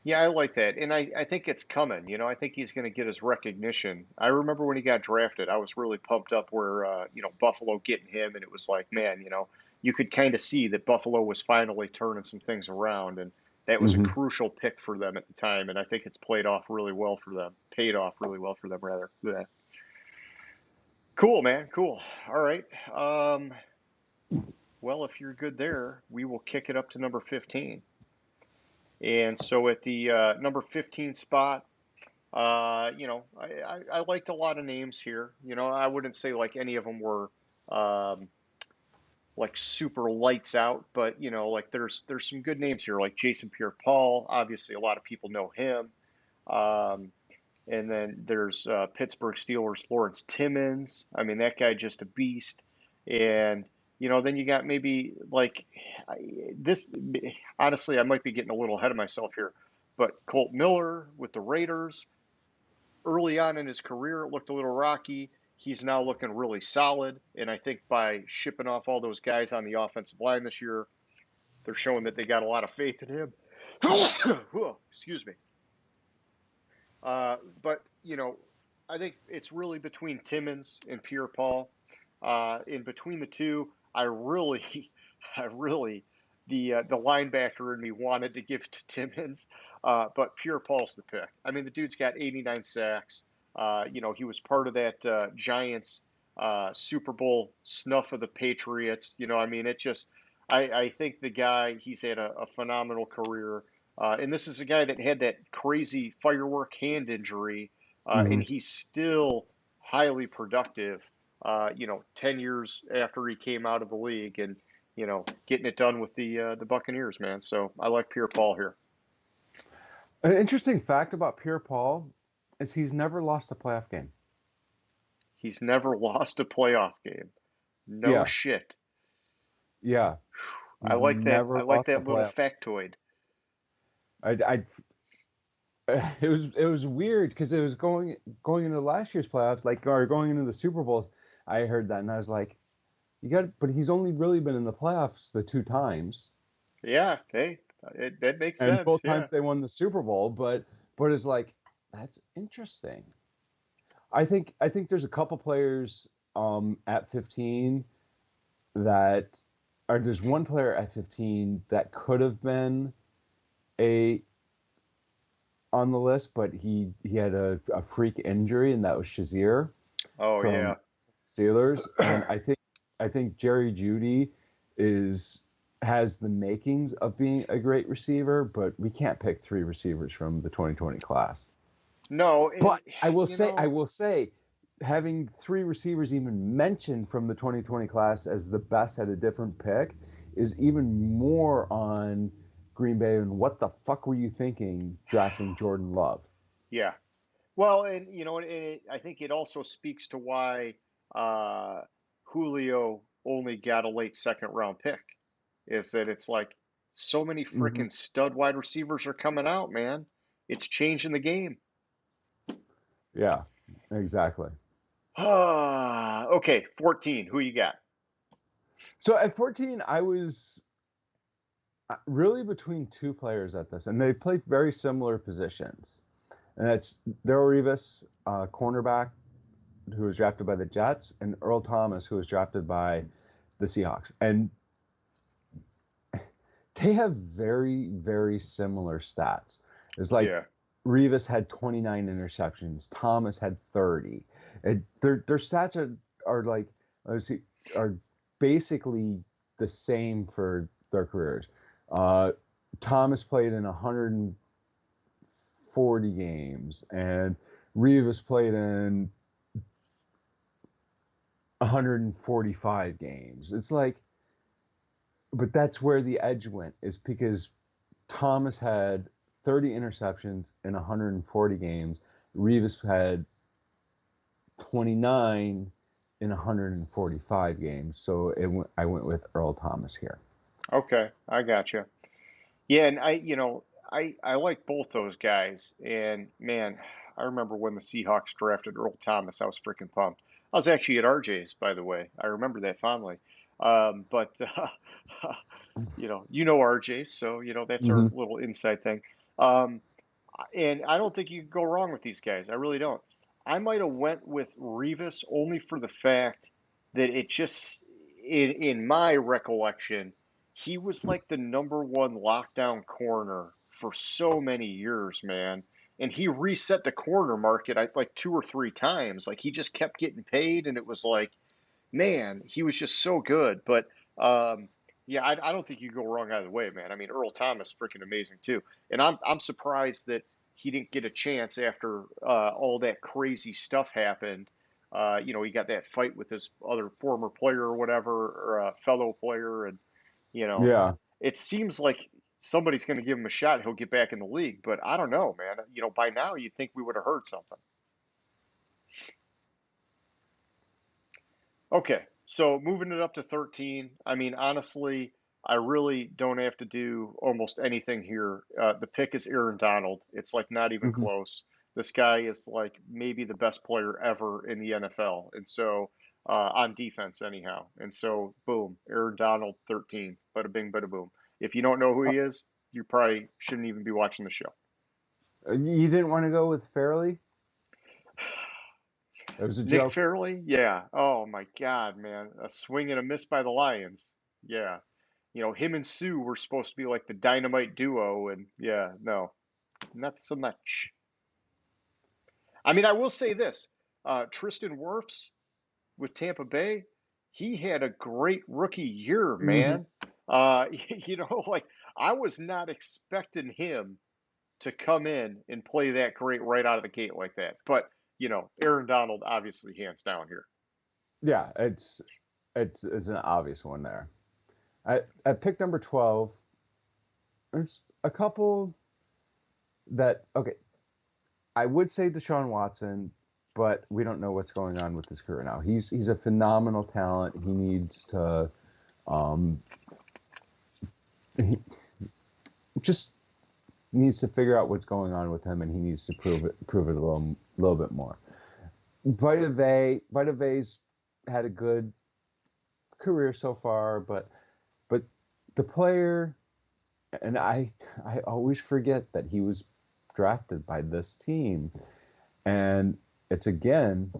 Yeah, I like that. And I think it's coming. I think he's going to get his recognition. I remember when he got drafted, I was really pumped up where, Buffalo getting him. And it was like, man, you could kind of see that Buffalo was finally turning some things around. And that was a Hmm. crucial pick for them at the time. And I think it's paid off really well for them, rather. Yeah. Cool, man. Cool. All right. Well, if you're good there, we will kick it up to number 15. And so at the number 15 spot, I liked a lot of names here. I wouldn't say like any of them were um, like super lights out, but like there's some good names here, like Jason Pierre-Paul. Obviously, a lot of people know him. Um, and then there's Pittsburgh Steelers Lawrence Timmons. I mean, that guy just a beast. And then you got maybe like this. Honestly, I might be getting a little ahead of myself here, but Colt Miller with the Raiders early on in his career, it looked a little rocky. He's now looking really solid. And I think by shipping off all those guys on the offensive line this year, they're showing that they got a lot of faith in him. Excuse me. But, I think it's really between Timmons and Pierre Paul. In between the two, I really, I really, the linebacker in me wanted to give it to Timmons, but Pierre Paul's the pick. I mean, the dude's got 89 sacks. He was part of that Giants Super Bowl snuff of the Patriots. I mean, I think the guy, he's had a phenomenal career. And this is a guy that had that crazy firework hand injury, and Hmm. he's still highly productive, 10 years after he came out of the league and, getting it done with the Buccaneers, man. So I like Pierre Paul here. An interesting fact about Pierre Paul is he's never lost a playoff game. He's never lost a playoff game. No Yeah, shit. yeah, I he's like that. I never like lost a that little playoff. factoid. I it was weird because it was going into last year's playoffs, like or going into the Super Bowl. I heard that and I was like, but he's only really been in the playoffs the 2 times, Yeah, hey, that makes and sense. both Yeah. times they won the Super Bowl. But it's like that's interesting. I think there's a couple players at 15 that, or there's one player at 15 that could have been a on the list, but he had a freak injury, and that was Shazier Oh, yeah. from Steelers. And I think Jerry Judy is has the makings of being a great receiver, but we can't pick 3 receivers from the 2020 class. No, and But I will you say, I know, will say, having three receivers even mentioned from the 2020 class as the best at a different pick is even more on Green Bay. And what the fuck were you thinking drafting Jordan Love? Yeah. Well, and I think it also speaks to why uh, Julio only got a late second round pick. Is that it's like so many Hmm. freaking stud wide receivers are coming out, man. It's changing the game. Yeah, exactly. Okay, 14. Who you got? So at 14, I was really between two players at this, and they played very similar positions. And that's Daryl Rivas, cornerback, who was drafted by the Jets, and Earl Thomas, who was drafted by the Seahawks. And they have very, very similar stats. It's like Yeah, Rivas had 29 interceptions, Thomas had 30. Their stats are like, let's see, are basically the same for their careers. Uh, Thomas played in 140 games, and Rivas played in 145 games. It's like, but that's where the edge went, is because Thomas had 30 interceptions in 140 games. Rivas had 29 in 145 games. So I went with Earl Thomas here. okay, I got you. Yeah, and I like both those guys. And man, I remember when the Seahawks drafted Earl Thomas, I was freaking pumped. I was actually at RJ's, by the way. I remember that fondly. But RJ's, so that's our Mm-hmm. little inside thing. Um, and I don't think you can go wrong with these guys. I really don't. I might have went with Revis only for the fact that it just, in my recollection, he was like the number one lockdown corner for so many years, man. And he reset the corner market like two or three times. Like he just kept getting paid, and it was like, man, he was just so good. But um, yeah, I don't think you go wrong either way, man. I mean, Earl Thomas, freaking amazing too. And I'm surprised that he didn't get a chance after all that crazy stuff happened. He got that fight with his other former player or whatever, or fellow player, and you know, Yeah. it seems like somebody's going to give him a shot. He'll get back in the league, but I don't know, man. By now you'd think we would have heard something. Okay, so moving it up to 13. I mean, honestly, I really don't have to do almost anything here. The pick is Aaron Donald. It's like not even Mm-hmm. close. This guy is like maybe the best player ever in the NFL. And so, on defense, anyhow. And so, boom, Aaron Donald, 13. Bada bing, bada boom. If you don't know who he is, you probably shouldn't even be watching the show. You didn't want to go with Fairley? It was a Nick joke. Fairley? Yeah. Oh my God, man. A swing and a miss by the Lions. Yeah. Him and Sue were supposed to be like the dynamite duo, and yeah, no, not so much. I mean, I will say this: Tristan Wirfs with Tampa Bay, he had a great rookie year, Mm-hmm. man. Like I was not expecting him to come in and play that great right out of the gate like that. But Aaron Donald obviously hands down here. Yeah, it's an obvious one there. At pick number 12, there's a couple that, okay, I would say Deshaun Watson, but we don't know what's going on with his career now. He's a phenomenal talent. He needs to um, he just needs to figure out what's going on with him, and he needs to prove it a little bit more. Vita Vea's had a good career so far, but the player, and I always forget that he was drafted by this team, and it's again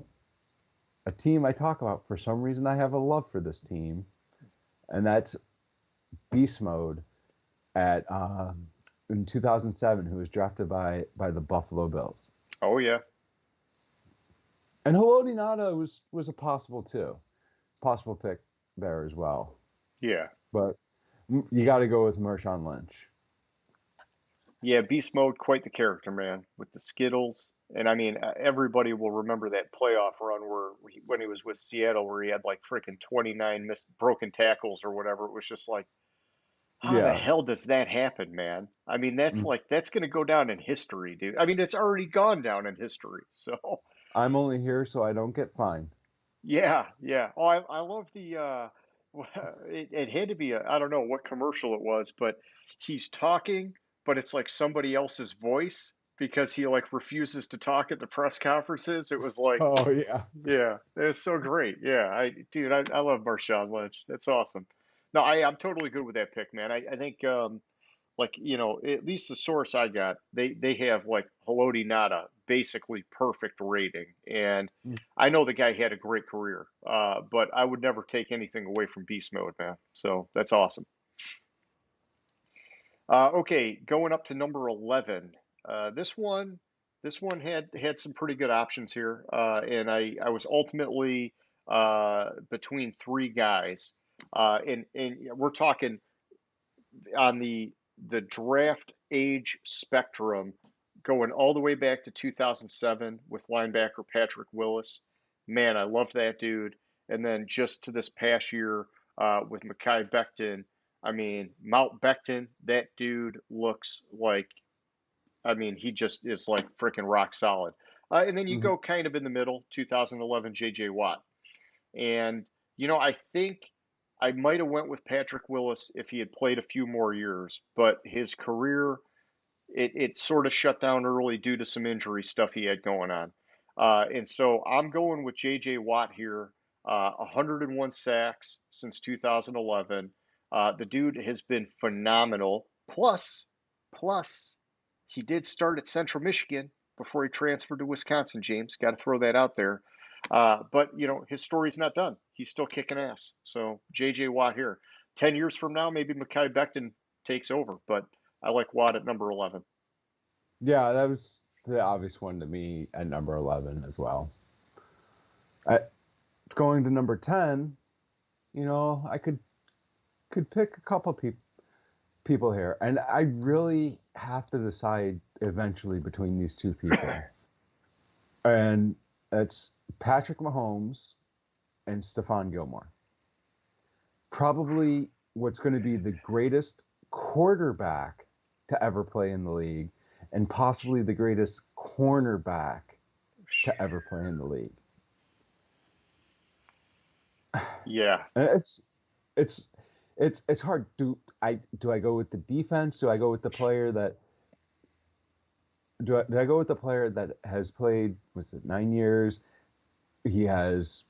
a team I talk about. For some reason, I have a love for this team, and that's Beast Mode at in 2007, who was drafted by the Buffalo Bills. Oh yeah, And Haloti Ngata was a possible pick there as well. yeah, But you got to go with Marshawn Lynch. yeah. Beast mode, quite the character, man, with the Skittles. And I mean, everybody will remember that playoff run when he was with Seattle, where he had like freaking 29 missed broken tackles or whatever. It was just like, how the Yeah. hell does that happen, man? I mean, Mm. that's going to go down in history, dude. I mean, it's already gone down in history. So, I'm only here so I don't get fined. yeah, yeah. Oh, I love the it had to be I don't know what commercial it was, but he's talking, but it's like somebody else's voice because he like refuses to talk at the press conferences. It was like, Oh yeah. yeah, it's so great. Yeah, dude, I love Marshawn Lynch. That's awesome. No, I'm totally good with that pick, man. I think like at least the source I got, they have like Haloti Nada basically perfect rating, and Mm. I know the guy had a great career, but I would never take anything away from beast mode, man. So that's awesome. Okay, going up to number 11. This one, had some pretty good options here, and I was ultimately between three guys, and we're talking on the draft age spectrum, going all the way back to 2007 with linebacker Patrick Willis. Man, I loved that dude. And then just to this past year with Mekhi Becton. I mean, Mount Becton, that dude looks like, I mean, he just is like freaking rock solid. And then you Mhm. go kind of in the middle, 2011 J.J. Watt. And I think I might have went with Patrick Willis if he had played a few more years, but his career it sort of shut down early due to some injury stuff he had going on. And so I'm going with J.J. Watt here. 101 sacks since 2011. The dude has been phenomenal. Plus, he did start at Central Michigan before he transferred to Wisconsin. James, got to throw that out there. But his story's not done. He's still kicking ass. So J.J. Watt here. 10 years from now, maybe Mekhi Becton takes over, but I like Watt at number 11. Yeah, that was the obvious one to me at number 11 as well. Going to number 10, I could pick a couple people here, and I really have to decide eventually between these two people, and it's Patrick Mahomes and Stephon Gilmore. Probably what's going to be the greatest quarterback to ever play in the league, and possibly the greatest cornerback to ever play in the league. Yeah. It's it's it's hard. Do I go with the defense? Do I go with the player that do I go with the player that has played, what's it, 9 years? He has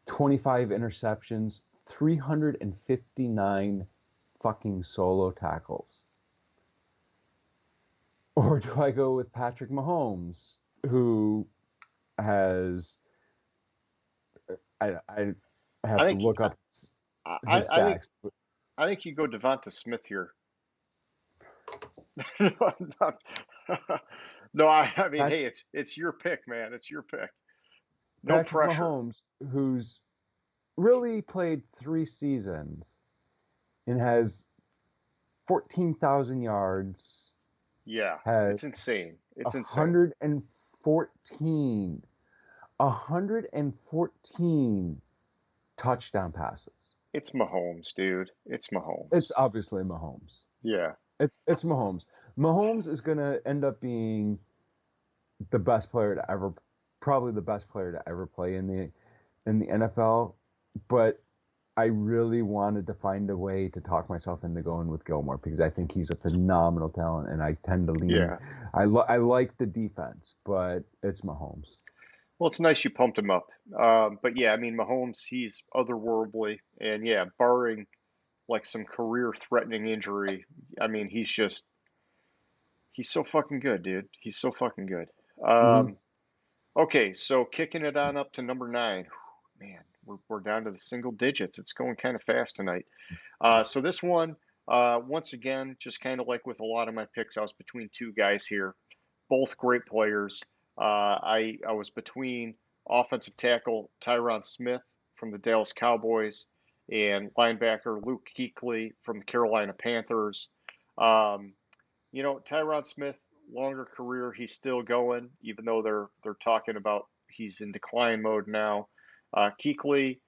25 interceptions, 359 fucking solo tackles. Or do I go with Patrick Mahomes, who has I I have to think look up I, his I think stats. I think you go Devonta Smith here. No, I mean, Pat, hey, it's your pick, man. It's your pick. No Patrick pressure. Mahomes, who's really played 3 seasons and has 14,000 yards, Yeah, has it's insane. It's insane. 114, 114 touchdown passes. It's Mahomes, dude. It's It's Mahomes. obviously Mahomes. Yeah. It's Mahomes. Mahomes is going to end up being the best player to ever, probably the best player to ever play in the NFL. But I really wanted to find a way to talk myself into going with Gilmore because I think he's a phenomenal talent, and I tend to lean. Yeah. I like the defense, but it's Mahomes. Well, it's nice you pumped him up. But yeah, I mean, Mahomes, he's otherworldly, and yeah, barring like some career-threatening injury, I mean, he's so fucking good, dude. He's so fucking good. Hmm. Um, okay, so kicking it on up to number 9. Man, we're down to the single digits. It's going kind of fast tonight. So this one, once again, just kind of like with a lot of my picks, I was between two guys here, both great players. I was between offensive tackle Tyron Smith from the Dallas Cowboys and linebacker Luke Kuechly from the Carolina Panthers. Um, Tyron Smith longer career. He's still going, even though they're talking about he's in decline mode now. Kuechly,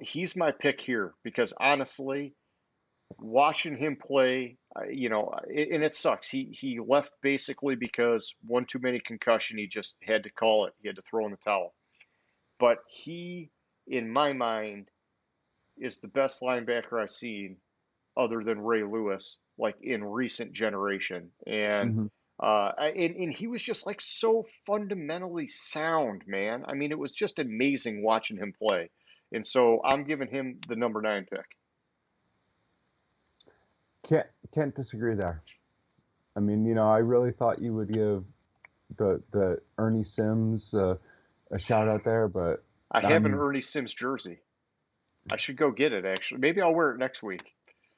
he's my pick here because honestly, watching him play, and it sucks. He left basically because one too many concussion. He just had to call it. He had to throw in the towel. But he, in my mind, is the best linebacker I've seen other than Ray Lewis, like in recent generation. And Hmm. and he was just like so fundamentally sound, man. I mean, it was just amazing watching him play. And so I'm giving him the number 9 pick. Can't disagree there. I mean, I really thought you would give the Ernie Sims a shout out there, but I have an I'm Ernie Sims jersey. I should go get it actually. Maybe I'll wear it next week.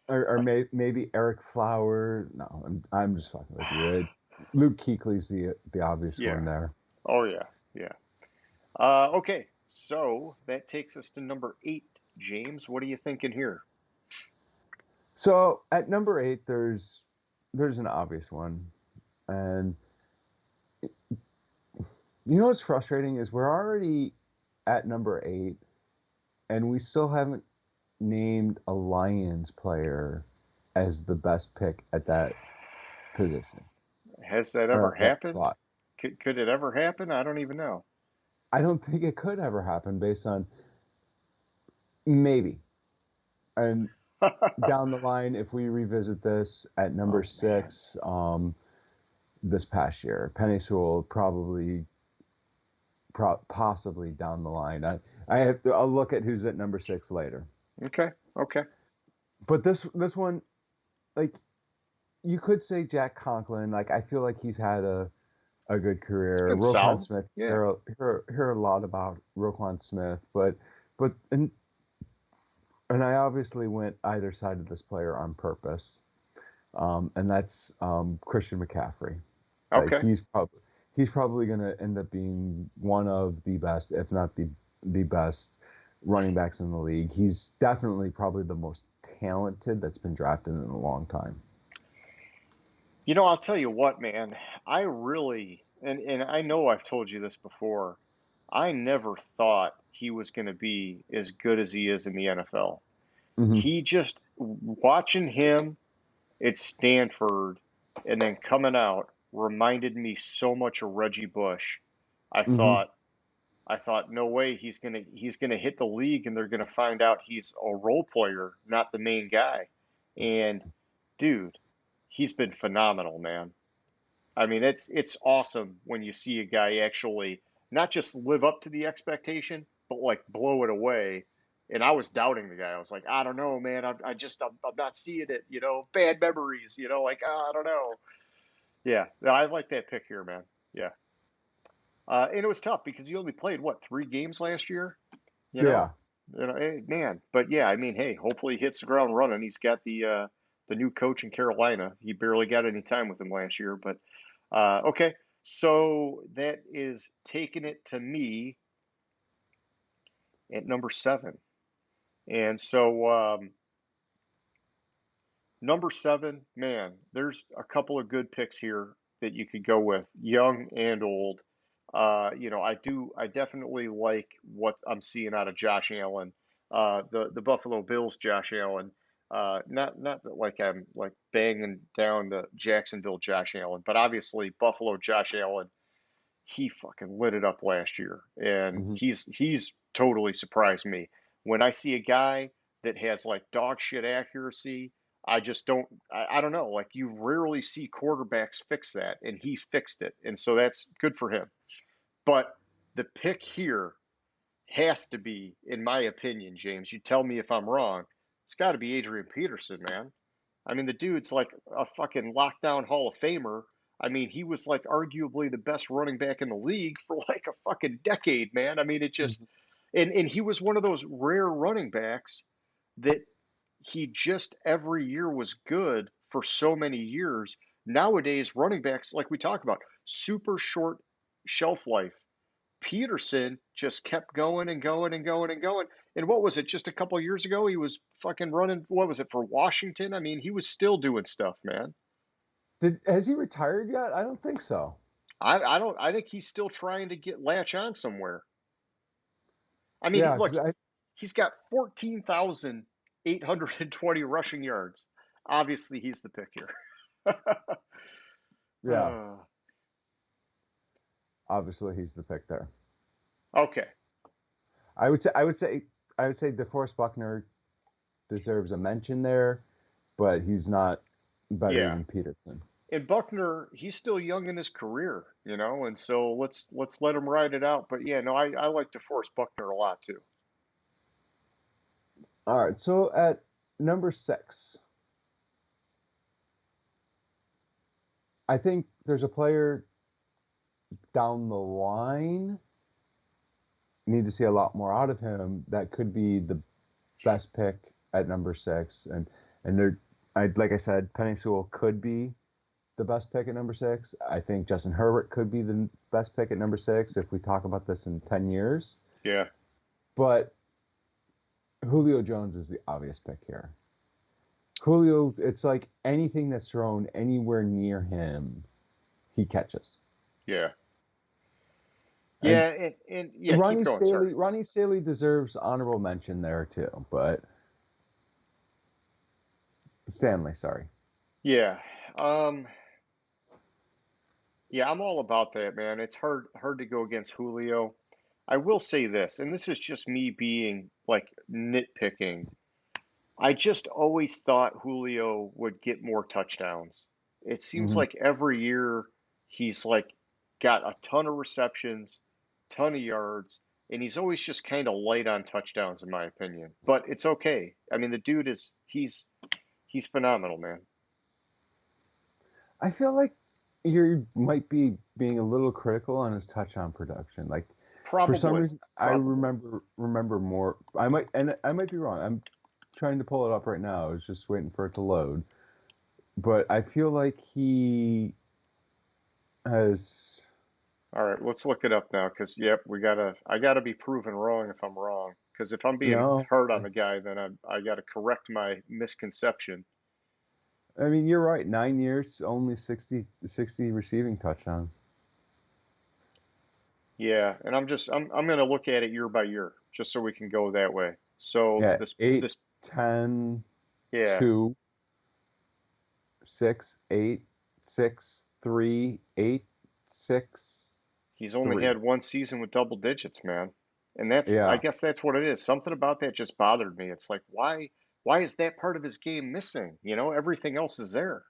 maybe Eric Flower. No, I'm just fucking with you. Luke Kuechly's the obvious Yeah. one there. Oh yeah. Yeah. Okay. So that takes us to number 8. James, what are you thinking here? So at number 8, there's an obvious one, and what's frustrating is we're already at number 8, and we still haven't named a Lions player as the best pick at that position Has that or ever at that happened? slot. Could it ever happen? I don't even know. I don't think it could ever happen based on maybe. And down the line, if we revisit this at number Oh man. 6, this past year, Penny Sewell possibly down the line. I'll look at who's at number 6 later. Okay. Okay. But this one, like, you could say Jack Conklin. Like, I feel like he's had a good It's career. been Roquan solid. Smith, Yeah. hear a lot about Roquan Smith, but and I obviously went either side of this player on purpose, and that's Christian McCaffrey. Like, Okay. he's probably going to end up being one of the best, if not the best running backs in the league. He's definitely probably the most talented that's been drafted in a long time. I'll tell you what, man. I really, and I know I've told you this before. I never thought he was going to be as good as he is in the NFL. Hmm. He just watching him at Stanford and then coming out reminded me so much of Reggie Bush. I Hmm. thought I thought no way he's gonna hit the league and they're gonna find out he's a role player, not the main guy. And dude, he's been phenomenal, man. I mean, it's awesome when you see a guy actually not just live up to the expectation, but like blow it away. And I was doubting the guy. I was like, I don't know, man. I'm not seeing it. Bad memories. Like I don't know. Yeah, I like that pick here, man. Yeah, and it was tough because he only played what 3 games last year. You know, Yeah. hey, man. But yeah, I mean, hey, hopefully he hits the ground running. He's got the new coach in Carolina. He barely got any time with him last year, but okay. So that is taking it to me at number 7. And so number 7, man, there's a couple of good picks here that you could go with, young and old. I definitely like what I'm seeing out of Josh Allen, the Buffalo Bills, Josh Allen. Not that like I'm like banging down the Jacksonville Josh Allen, but obviously Buffalo Josh Allen, he fucking lit it up last year, and Hmm. he's totally surprised me. When I see a guy that has like dog shit accuracy, I just don't. I don't know. Like you rarely see quarterbacks fix that, and he fixed it, and so that's good for him. But the pick here has to be, in my opinion, James. You tell me if I'm wrong. It's got to be Adrian Peterson, man. I mean, the dude's like a fucking lockdown Hall of Famer. I mean, he was like arguably the best running back in the league for like a fucking decade, man. I mean, it just, and he was one of those rare running backs that he just every year was good for so many years. Nowadays, running backs, like we talk about, super short shelf life. Peterson just kept going and going and going and going. And what was it? Just a couple of years ago, he was fucking running. What was it for Washington? I mean, he was still doing stuff, man. Has he retired yet? I don't think so. I don't. I think he's still trying to get latch on somewhere. I mean, Yeah, look, because I he's got 14,820 rushing yards. Obviously, he's the pick here. yeah, Uh, obviously he's the pick there. okay. I would say DeForest Buckner deserves a mention there, but he's not better Yeah. than Peterson. And Buckner, he's still young in his career, and so let's let him ride it out. But yeah, no, I like DeForest Buckner a lot too. All right, so at number 6, I think there's a player down the line. Need to see a lot more out of him. That could be the best pick at number 6, and there, like I said, Penny Sewell could be the best pick at number 6. I think Justin Herbert could be the best pick at number 6 if we talk about this in 10 years. Yeah. But Julio Jones is the obvious pick here. Julio, it's like anything that's thrown anywhere near him, he catches. Yeah. And Yeah, and yeah, keep going. Sorry. Ronnie Staley deserves honorable mention there too, but Stanley, sorry. Yeah. Um, yeah, I'm all about that, man. It's hard to go against Julio. I will say this, and this is just me being like nitpicking. I just always thought Julio would get more touchdowns. It seems Hmm. like every year he's like got a ton of receptions, ton of yards, and he's always just kind of light on touchdowns in my opinion. But it's okay. I mean, the dude is he's phenomenal, man. I feel like you might be being a little critical on his touchdown production. Like for some Probably, reason, I probably. remember more. I might be wrong. I'm trying to pull it up right now. I was just waiting for it to load. But I feel like he has. All right, let's look it up now because yep, I gotta be proven wrong if I'm wrong. Because if I'm being No, hard on the guy, then I gotta correct my misconception. I mean you're right. 9 years, only 60 receiving touchdowns. Yeah, and I'm gonna look at it year by year just so we can go that way. So Yeah, eight, this 10, yeah, 2, 6, 8, 6, 3, 8, 6, he's only 3. had one season with double digits, man. And that's I Yeah, guess that's what it is. Something about that just bothered me. It's like why is that part of his game missing? Everything else is there.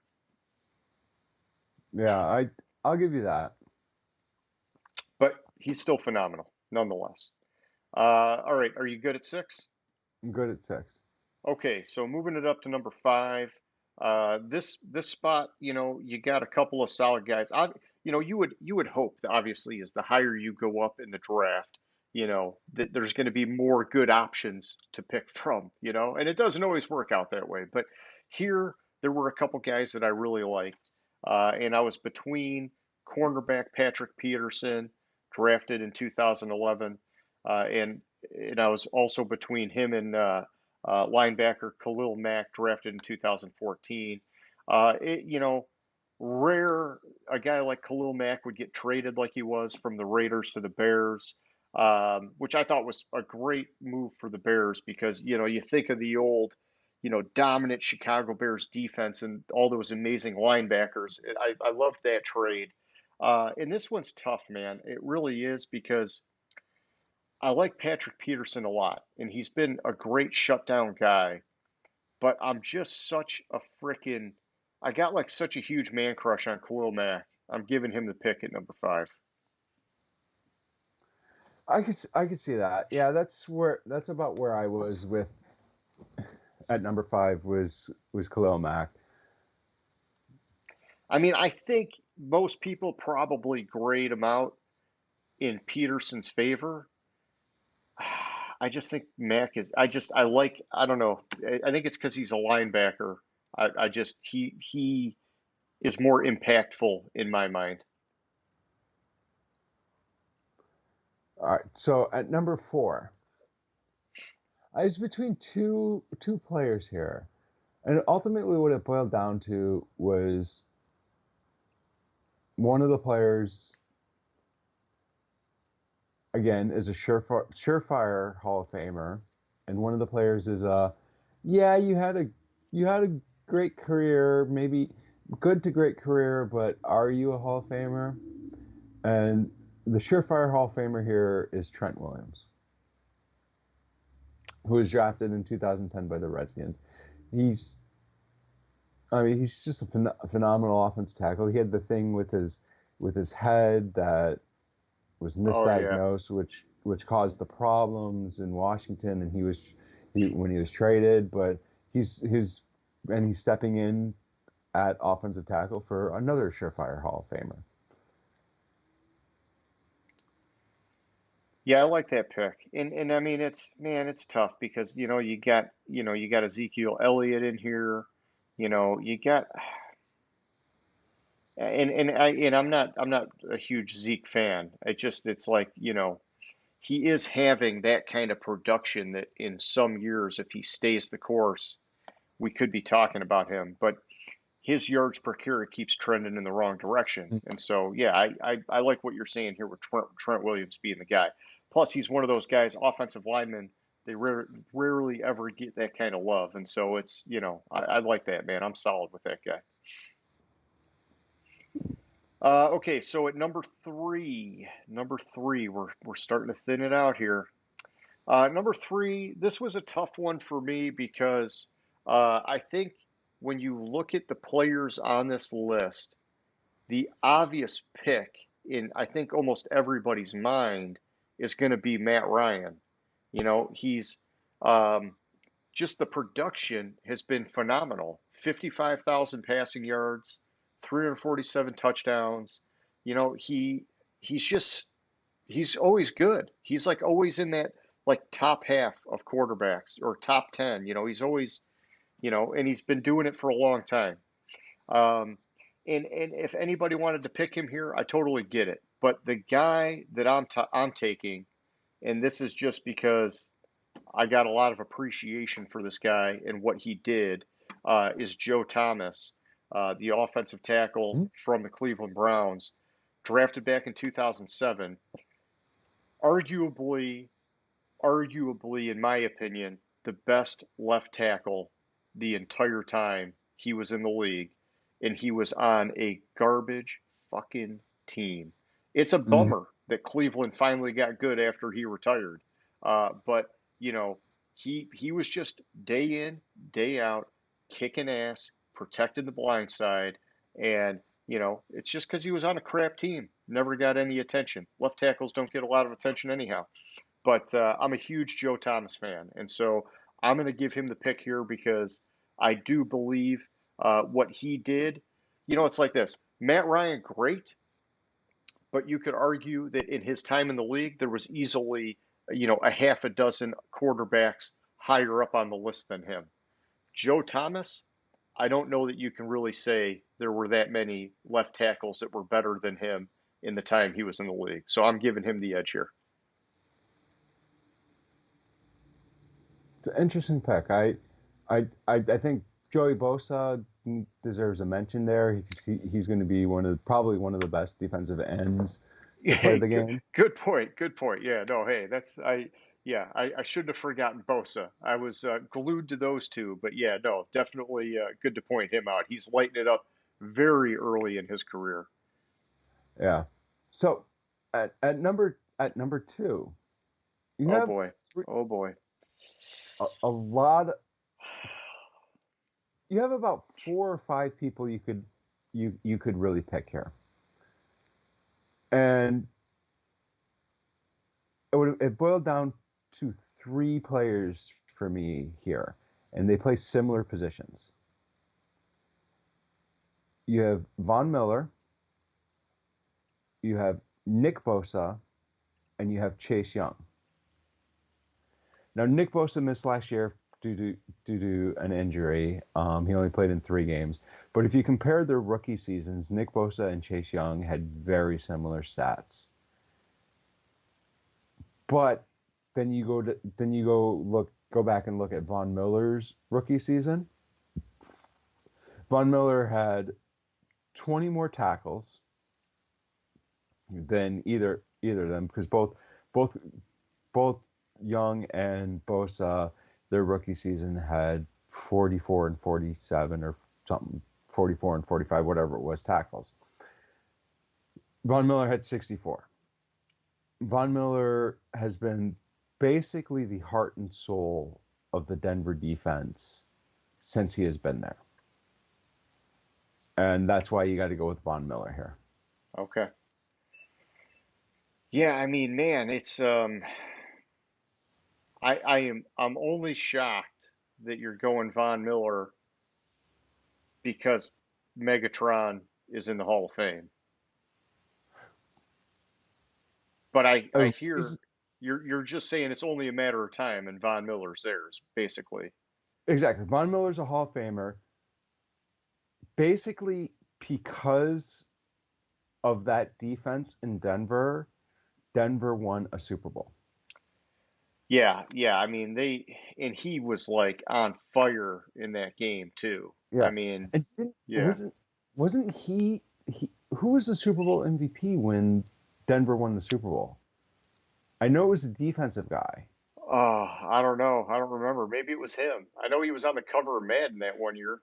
yeah, I'll give you that. But he's still phenomenal nonetheless. All right, are you good at six? I'm good at 6. Okay, so moving it up to number five. This spot, you got a couple of solid guys. You would hope that obviously as the higher you go up in the draft, that there's going to be more good options to pick from, and it doesn't always work out that way. But here there were a couple guys that I really liked, and I was between cornerback Patrick Peterson, drafted in 2011, and I was also between him and linebacker Khalil Mack, drafted in 2014. Rare a guy like Khalil Mack would get traded like he was from the Raiders to the Bears, which I thought was a great move for the Bears because, you think of the old, dominant Chicago Bears defense and all those amazing linebackers. I loved that trade. And this one's tough, man. It really is because I like Patrick Peterson a lot, and he's been a great shutdown guy. But I'm just such a freaking, I got like such a huge man crush on Khalil Mack. I'm giving him the pick at number five. I could see that. Yeah, that's about where I was with at number 5 was Khalil Mack. I mean, I think most people probably grade him out in Peterson's favor. I just think Mack is, I like, I don't know. I think it's because he's a linebacker. I just, he is more impactful in my mind. All right, so at number 4, I was between two players here, and ultimately what it boiled down to was one of the players, again, is a surefire Hall of Famer, and one of the players is yeah, you had a great career, maybe good to great career, but are you a Hall of Famer? And the surefire Hall of Famer here is Trent Williams, who was drafted in 2010 by the Redskins. He's, I mean, he's just a phenomenal offensive tackle. He had the thing with his head that was Oh yeah. misdiagnosed, which caused the problems in Washington, and when he was traded, but he's stepping in at offensive tackle for another surefire Hall of Famer. Yeah, I like that pick. And I mean it's tough because you got Ezekiel Elliott in here. You got and I'm not a huge Zeke fan. It's like, he is having that kind of production that in some years, if he stays the course, we could be talking about him. But his yards per carry keeps trending in the wrong direction. And so, yeah, I like what you're saying here with Trent Williams being the guy. Plus, he's one of those guys, offensive linemen, they rarely ever get that kind of love. And so I like that, man. I'm solid with that guy. Okay, so at number three, we're starting to thin it out here. Number three, this was a tough one for me because I think when you look at the players on this list, the obvious pick in I think almost everybody's mind is going to be Matt Ryan. He's um, just the production has been phenomenal. 55,000 passing yards, 347 touchdowns. You know, he he's just he's always good. He's like always in that like top half of quarterbacks or top 10. He's always, and he's been doing it for a long time. Um, and if anybody wanted to pick him here, I totally get it. But the guy that I'm taking, and this is just because I got a lot of appreciation for this guy and what he did, is Joe Thomas, the offensive tackle from the Cleveland Browns, drafted back in 2007. Arguably, arguably, in my opinion, the best left tackle the entire time he was in the league, and he was on a garbage fucking team. It's a Mm-hmm. bummer that Cleveland finally got good after he retired. But you know, he was just day in, day out, kicking ass, protecting the blind side, and it's just because he was on a crap team, never got any attention. Left tackles don't get a lot of attention anyhow. But I'm a huge Joe Thomas fan, and so I'm going to give him the pick here because I do believe what he did. It's like this: Matt Ryan, great, but you could argue that in his time in the league, there was easily, a half a dozen quarterbacks higher up on the list than him. Joe Thomas, I don't know that you can really say there were that many left tackles that were better than him in the time he was in the league. So I'm giving him the edge here. It's an interesting pick. I think Joey Bosa deserves a mention there. He's going to be probably one of the best defensive ends to play Hey, the good, game. good point. Good point. Yeah, no, hey, yeah, I shouldn't have forgotten Bosa. I was glued to those two, but yeah, no, definitely good to point him out. He's lighting it up very early in his career. Yeah. So at number two, you Oh have boy. Oh boy. a lot. You have about 4 or 5 people you could really pick here, and it boiled down to 3 players for me here, and they play similar positions. You have Von Miller, you have Nick Bosa, and you have Chase Young. Now, Nick Bosa missed last year due to an injury. He only played in 3 games. But if you compare their rookie seasons, Nick Bosa and Chase Young had very similar stats. But then you go back and look at Von Miller's rookie season. Von Miller had 20 more tackles, than either of them, because both both Young and Bosa, their rookie season had 44 and 47 or something, 44 and 45, whatever it was, tackles. Von Miller had 64. Von Miller has been basically the heart and soul of the Denver defense since he has been there. And that's why you got to go with Von Miller here. Okay. Yeah, I mean, man, it's I'm only shocked that you're going Von Miller because Megatron is in the Hall of Fame. But I Oh, hear you're just saying it's only a matter of time and Von Miller's theirs, basically. exactly. Von Miller's a Hall of Famer, basically because of that defense in Denver. Denver won a Super Bowl. Yeah, yeah. I mean, and he was like on fire in that game too. I Yeah, mean, and yeah. wasn't he who was the Super Bowl MVP when Denver won the Super Bowl? I know it was a defensive guy. I don't know. I don't remember. Maybe it was him. I know he was on the cover of Madden that one year.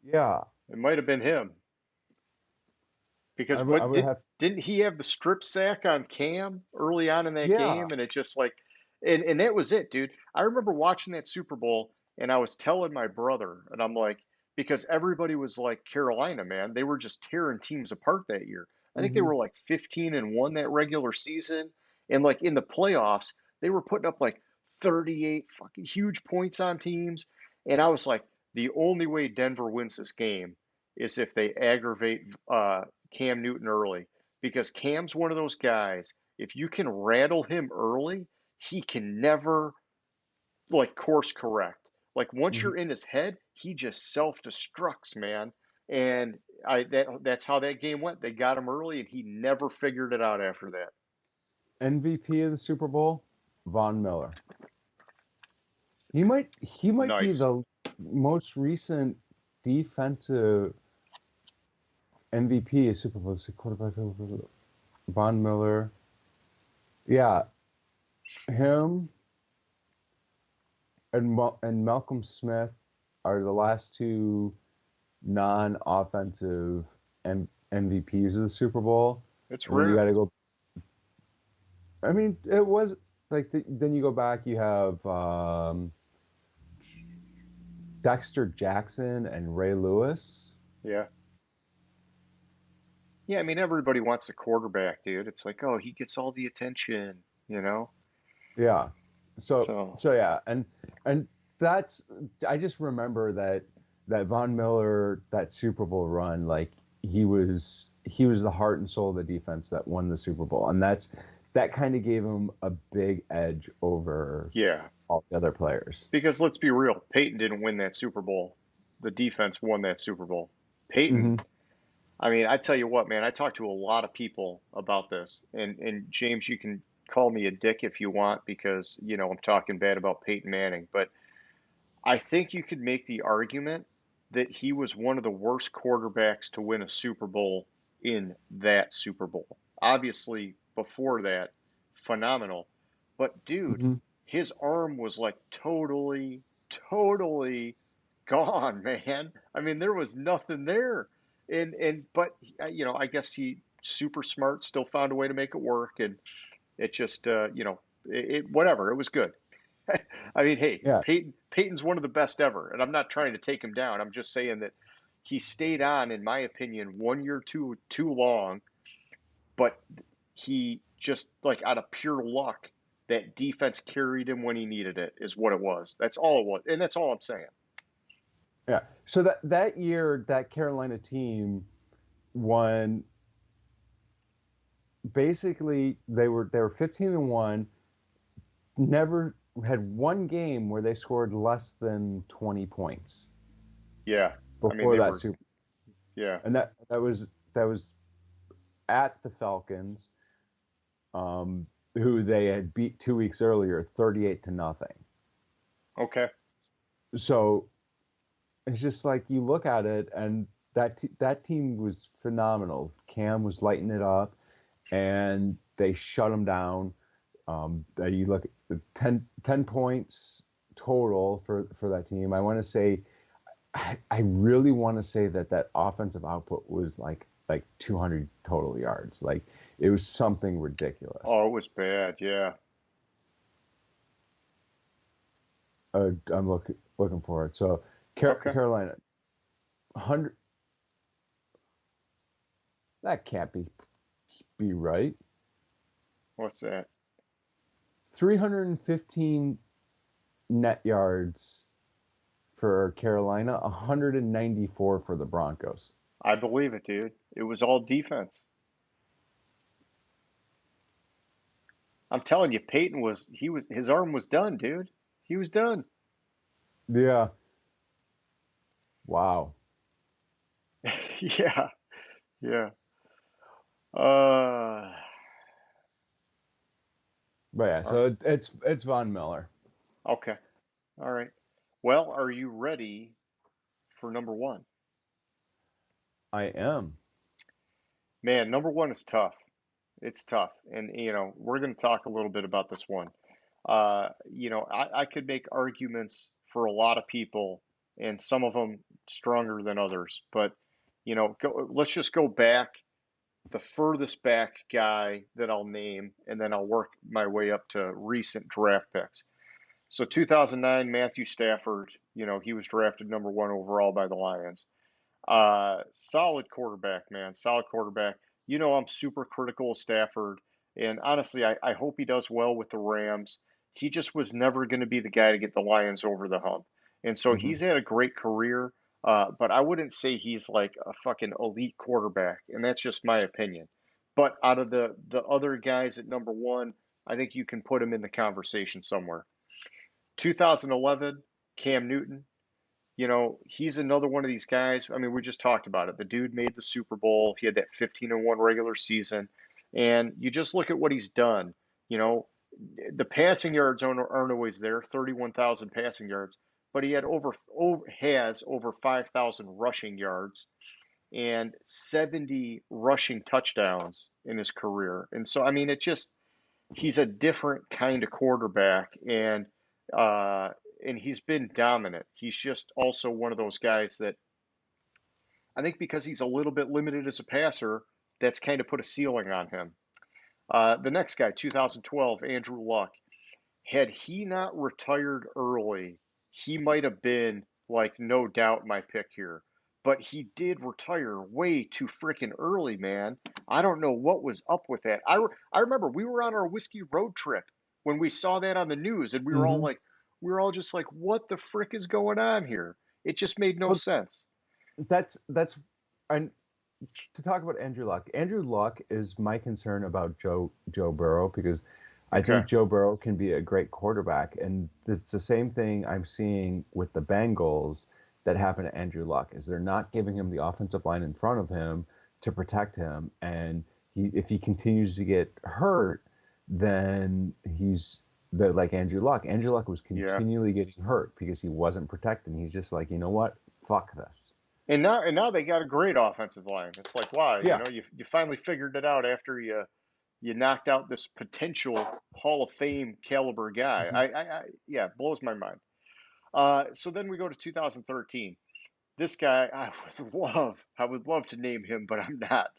Yeah, It might have been him because I would have. didn't he have the strip sack on Cam early on in that Yeah. game, and it just like, and that was it, dude. I remember watching that Super Bowl, and I was telling my brother, and I'm like, because everybody was like Carolina, man, they were just tearing teams apart that year. I think they Hmm. were like 15-1 that regular season, and like in the playoffs, they were putting up like 38 fucking huge points on teams, and I was like, the only way Denver wins this game is if they aggravate Cam Newton early because Cam's one of those guys. If you can rattle him early, he can never like course correct. Like once Hmm. you're in his head, he just self destructs, man. And that's how that game went. They got him early, and he never figured it out after that. MVP of the Super Bowl, Von Miller. He might be Nice. the most recent defensive MVP of Super Bowl. Quarterback Von Miller. Yeah, him and Malcolm Smith are the last two non-offensive MVPs of the Super Bowl. It's And then you got rare. to go. I mean, it was like then you go back. You have Dexter Jackson and Ray Lewis. Yeah. Yeah, I mean everybody wants a quarterback, dude. It's like, oh, he gets all the attention, you know? Yeah. So So, so yeah, and that's I just remember that Von Miller, that Super Bowl run, like he was the heart and soul of the defense that won the Super Bowl, and that kind of gave him a big edge over yeah. all the other players. Because let's be real, Peyton didn't win that Super Bowl. The defense won that Super Bowl. Peyton, Hmm. I mean, I tell you what, man, I talked to a lot of people about this. And James, you can call me a dick if you want because, I'm talking bad about Peyton Manning, but I think you could make the argument that he was one of the worst quarterbacks to win a Super Bowl in that Super Bowl. Obviously, before that, phenomenal. But dude, Hmm. his arm was like totally, totally gone, man. I mean, there was nothing there. But I guess he super smart, still found a way to make it work, and it just whatever. It was good. I mean, hey, Yeah, Peyton's one of the best ever, and I'm not trying to take him down. I'm just saying that he stayed on, in my opinion, 1 year too long, but he just like out of pure luck, that defense carried him when he needed it, is what it was. That's all it was, and that's all I'm saying. yeah. So that year, that Carolina team won. Basically, they were 15-1. Never had one game where they scored less than 20 points Yeah, I mean before they that were. Super. Yeah, And that was at the Falcons, who they had beat 2 weeks earlier, 38-0. okay. So it's just like you look at it, and that team was phenomenal. Cam was lighting it up, and they shut them down. You look at the 10 points total for that team. I want to say, I really want to say that offensive output was like 200 total yards. Like it was something ridiculous. Oh, it was bad. Yeah. I'm looking for it. So Okay. Carolina, 100. That can't be right. What's that? 315 net yards for Carolina, 194 for the Broncos. I believe it, dude. It was all defense. I'm telling you, Peyton his arm was done, dude. He was done. Yeah. Wow. Yeah. Yeah. Uh, But yeah, all right. so it's Von Miller. Okay. All right. Well, are you ready for number one? I am. Man, number one is tough. It's tough. And, we're going to talk a little bit about this one. I could make arguments for a lot of people, and some of them stronger than others. But, let's just go back. The furthest back guy that I'll name, and then I'll work my way up to recent draft picks. So 2009, Matthew Stafford, he was drafted number one overall by the Lions. Solid quarterback, man. Solid quarterback. I'm super critical of Stafford, and honestly, I hope he does well with the Rams. He just was never going to be the guy to get the Lions over the hump, and so Hmm. he's had a great career. But I wouldn't say he's like a fucking elite quarterback, and that's just my opinion. But out of the other guys at number one, I think you can put him in the conversation somewhere. 2011, Cam Newton. He's another one of these guys. I mean, we just talked about it. The dude made the Super Bowl. He had that 15-1 regular season. And you just look at what he's done. You know, the passing yards aren't always there, 31,000 passing yards, but he has over 5,000 rushing yards and 70 rushing touchdowns in his career. And so, I mean, he's a different kind of quarterback, uh, and he's been dominant. He's just also one of those guys that I think because he's a little bit limited as a passer, that's kind of put a ceiling on him. The next guy, 2012, Andrew Luck. Had he not retired early, he might have been like no doubt my pick here. But he did retire way too freaking early, man. I don't know what was up with that. I remember we were on our whiskey road trip when we saw that on the news, and Hmm. we were all just like, what the frick is going on here? It just made no Well, sense. that's and to talk about Andrew Luck. Andrew Luck is my concern about Joe Burrow because I Okay. think Joe Burrow can be a great quarterback, and it's the same thing I'm seeing with the Bengals that happened to Andrew Luck. Is they're not giving him the offensive line in front of him to protect him, and if he continues to get hurt, then he's like Andrew Luck. Andrew Luck was Yeah. continually getting hurt because he wasn't protected. And he's just like, you know what? Fuck this. And now they got a great offensive line. It's like, wow, Yeah. you finally figured it out after you knocked out this potential Hall of Fame caliber guy. Mhm. Yeah, it blows my mind. So then we go to 2013. This guy, I would love to name him, but I'm not.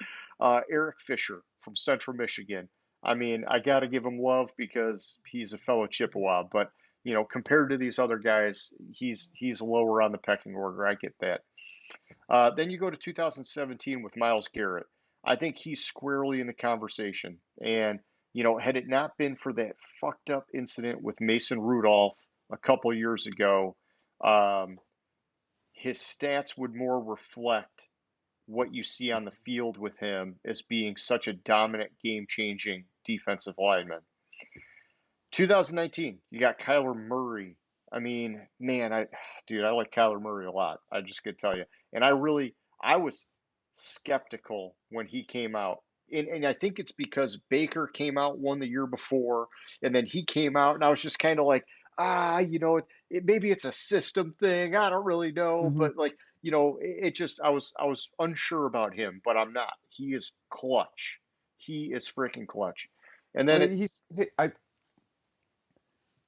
Eric Fisher from Central Michigan. I mean, I got to give him love because he's a fellow Chippewa, but compared to these other guys, he's lower on the pecking order. I get that. Then you go to 2017 with Myles Garrett. I think he's squarely in the conversation. And, had it not been for that fucked up incident with Mason Rudolph a couple years ago, um, his stats would more reflect what you see on the field with him as being such a dominant, game changing defensive lineman. 2019, you got Kyler Murray. I mean, man, dude, I like Kyler Murray a lot. I just could tell you, and I was skeptical when he came out, and I think it's because Baker came out one the year before, and then he came out, and I was just kind of like, maybe it's a system thing. I don't really know, Hmm. but like, it just I was unsure about him, but I'm not. He is clutch. he is freaking clutch. And then Well, it,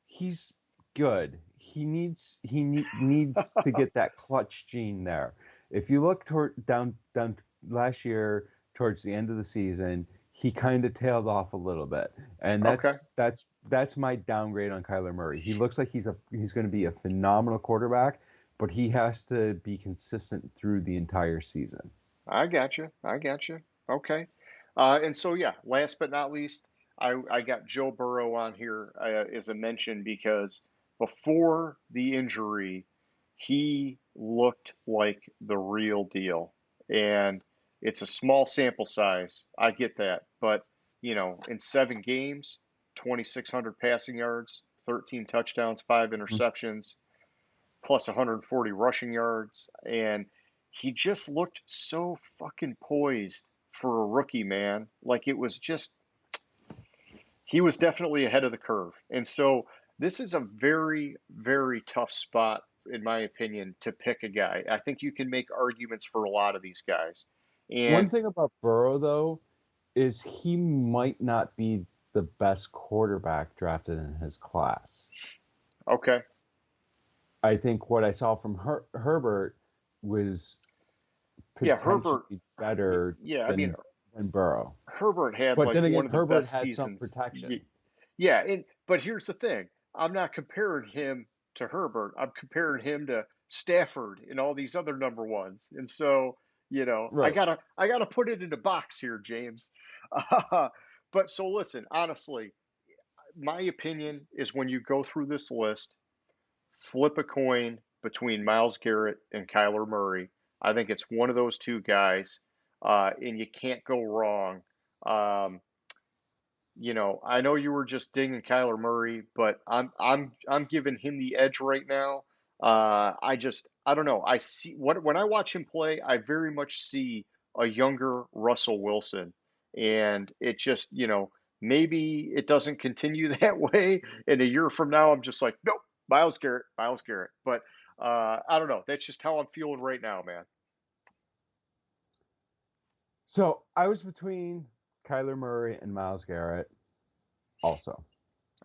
he's good. He needs to get that clutch gene there. If you look down last year towards the end of the season, he kind of tailed off a little bit, and okay, that's my downgrade on Kyler Murray. He looks like he's going to be a phenomenal quarterback, but he has to be consistent through the entire season. I got you. I got you. Okay. And so, yeah, last but not least, I got Joe Burrow on here as a mention because before the injury, he looked like the real deal. And it's a small sample size. I get that. But, in 7 games, 2,600 passing yards, 13 touchdowns, 5 interceptions, plus 140 rushing yards. And he just looked so fucking poised for a rookie, man. Like it was just, he was definitely ahead of the curve. And so this is a very, very tough spot, in my opinion, to pick a guy. I think you can make arguments for a lot of these guys. One And thing about Burrow, though, is he might not be the best quarterback drafted in his class. okay, I think what I saw from Herbert was yeah, Herbert, potentially better yeah, I mean, than Burrow. Herbert had But like then again, one of the Herbert best had some seasons. protection. Yeah, but here's the thing. I'm not comparing him to Herbert. I'm comparing him to Stafford and all these other number ones. And so, I Right. gotta put it in a box here, James. But so listen, honestly, my opinion is when you go through this list, flip a coin between Myles Garrett and Kyler Murray. I think it's one of those two guys, and you can't go wrong. Um, I know you were just dinging Kyler Murray, but I'm giving him the edge right now. I don't know. I see when I watch him play, I very much see a younger Russell Wilson, and it just maybe it doesn't continue that way. And a year from now, I'm just like, nope, Myles Garrett, Myles Garrett. But I don't know. That's just how I'm feeling right now, man. So I was between Kyler Murray and Myles Garrett also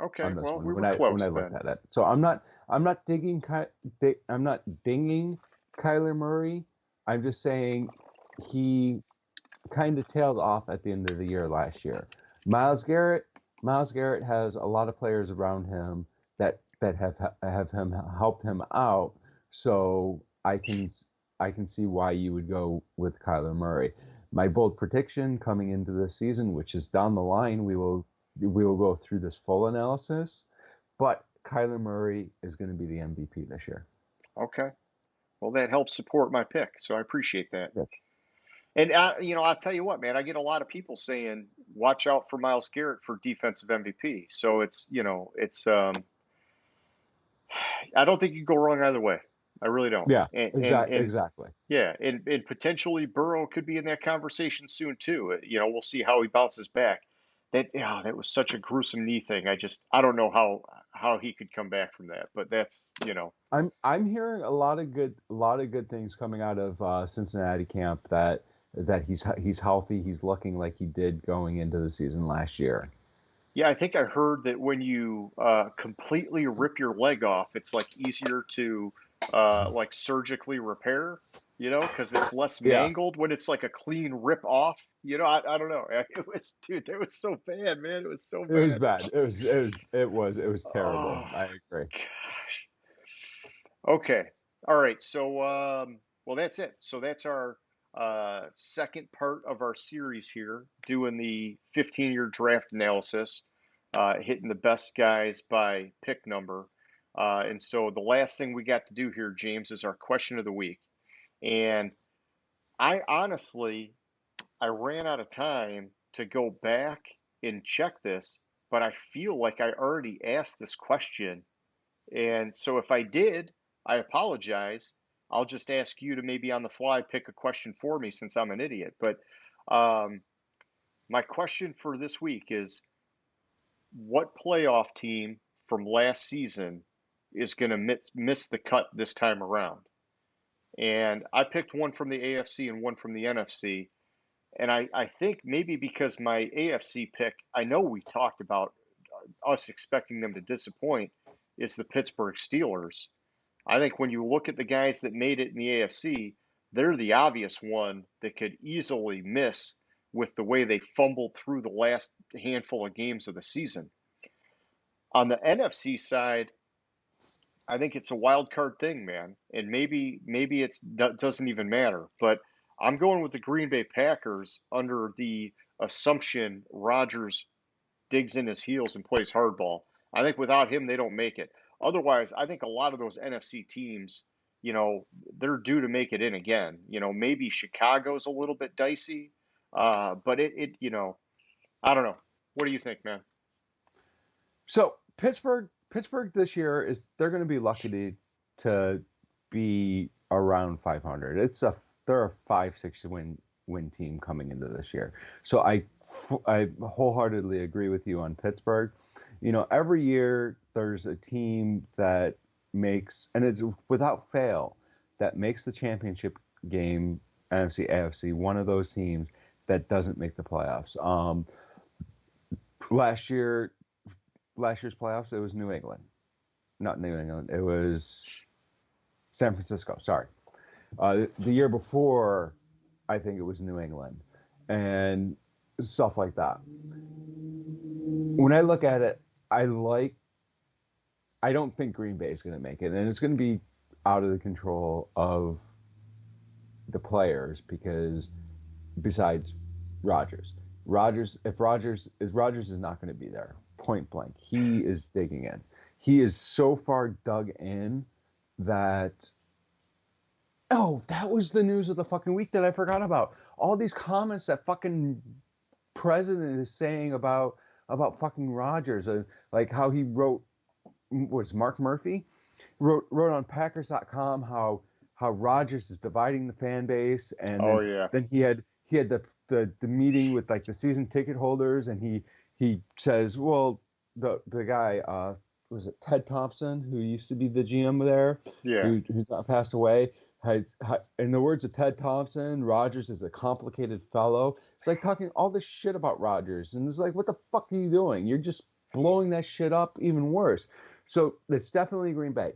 Okay, on this well, one we were when I close looked then. at it. So I'm not dinging Kyler Murray. I'm just saying he kind of tailed off at the end of the year last year. Miles Garrett, Miles Garrett has a lot of players around him that have him helped him out. So I can see why you would go with Kyler Murray. My bold prediction coming into this season, which is down the line, we will go through this full analysis, but Kyler Murray is going to be the MVP this year. Okay, well, that helps support my pick, so I appreciate that. Yes. And I'll tell you what, man, I get a lot of people saying, "Watch out for Myles Garrett for defensive MVP." So I don't think you go wrong either way. I really don't. Yeah. And Exactly. yeah, and potentially Burrow could be in that conversation soon too. We'll see how he bounces back. That was such a gruesome knee thing. I don't know how he could come back from that, but that's. I'm hearing a lot of good things coming out of Cincinnati camp that he's healthy. He's looking like he did going into the season last year. Yeah, I think I heard that when you completely rip your leg off, it's like easier to like surgically repair, because it's less Yeah, mangled when it's like a clean rip off. I don't know. Dude, that was so bad, man. It was so it was bad. bad. It was terrible. Oh, I agree. gosh. Okay. All right. So, well, that's it. So that's our second part of our series here, doing the 15-year draft analysis, hitting the best guys by pick number. And so the last thing we got to do here, James, is our question of the week. And I honestly, I ran out of time to go back and check this, but I feel like I already asked this question, and so if I did, I apologize. I'll just ask you to maybe on the fly pick a question for me since I'm an idiot. But um, my question for this week is what playoff team from last season is going to miss the cut this time around? And I picked one from the AFC and one from the NFC. And I think maybe because my AFC pick, I know we talked about us expecting them to disappoint, is the Pittsburgh Steelers. I think when you look at the guys that made it in the AFC, they're the obvious one that could easily miss with the way they fumbled through the last handful of games of the season. On the NFC side, I think it's a wild card thing, man, and maybe it doesn't even matter. But I'm going with the Green Bay Packers under the assumption Rodgers digs in his heels and plays hardball. I think without him, they don't make it. Otherwise, I think a lot of those NFC teams, they're due to make it in again. Maybe Chicago's a little bit dicey, but I don't know. What do you think, man? So Pittsburgh this year they're going to be lucky to be around 500. They're a 5-6 win team coming into this year. So I wholeheartedly agree with you on Pittsburgh. Every year there's a team that makes, and it's without fail, that makes the championship game, NFC, AFC, one of those teams that doesn't make the playoffs. Last year's playoffs, it was New England. Not New England. It was San Francisco. Sorry. The year before, I think it was New England. And stuff like that. When I look at it, I don't think Green Bay is going to make it. And it's going to be out of the control of the players because besides Rodgers. Rodgers is not going to be there. Point blank. He is digging in. He is so far dug in that. Oh, that was the news of the fucking week that I forgot about. All these comments that fucking president is saying about fucking Rodgers, like how he wrote, was Mark Murphy wrote on Packers.com how Rodgers is dividing the fan base, and then he had the meeting with like the season ticket holders, and he says, well, the guy, was it Ted Thompson, who used to be the GM there, who's not passed away, in the words of Ted Thompson, Rodgers is a complicated fellow. It's like talking all this shit about Rodgers, and it's like, what the fuck are you doing? You're just blowing that shit up even worse. So it's definitely Green Bay.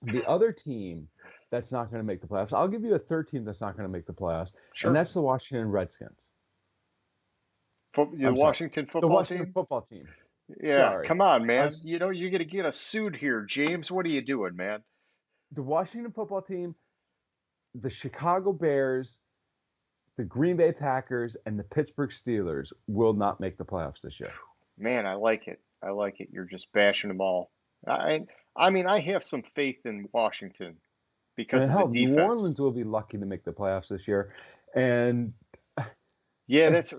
The other team that's not going to make the playoffs, I'll give you a third team that's not going to make the playoffs, and that's the Washington Redskins. The Washington football team. Yeah, sorry. Come on, man. You're going to get us sued here, James. What are you doing, man? The Washington football team, the Chicago Bears, the Green Bay Packers, and the Pittsburgh Steelers will not make the playoffs this year. Man, I like it. You're just bashing them all. I mean, I have some faith in Washington because of the defense. New Orleans will be lucky to make the playoffs this year, and yeah, that's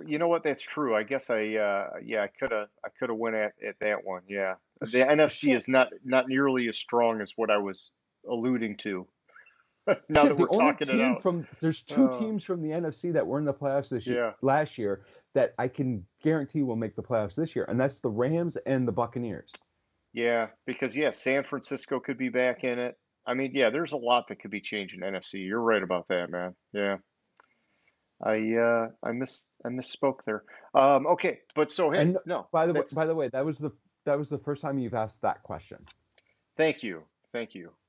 that's true. I guess I could have went at that one. Yeah, the NFC is not nearly as strong as what I was alluding to. Now that we're talking it out, there's two teams from the NFC that were in the playoffs last year that I can guarantee will make the playoffs this year, and that's the Rams and the Buccaneers. Yeah, because San Francisco could be back in it. I mean, there's a lot that could be changing NFC. You're right about that, man. Yeah. I misspoke there. Okay, but so hey, no. By the way, that was the first time you've asked that question. Thank you.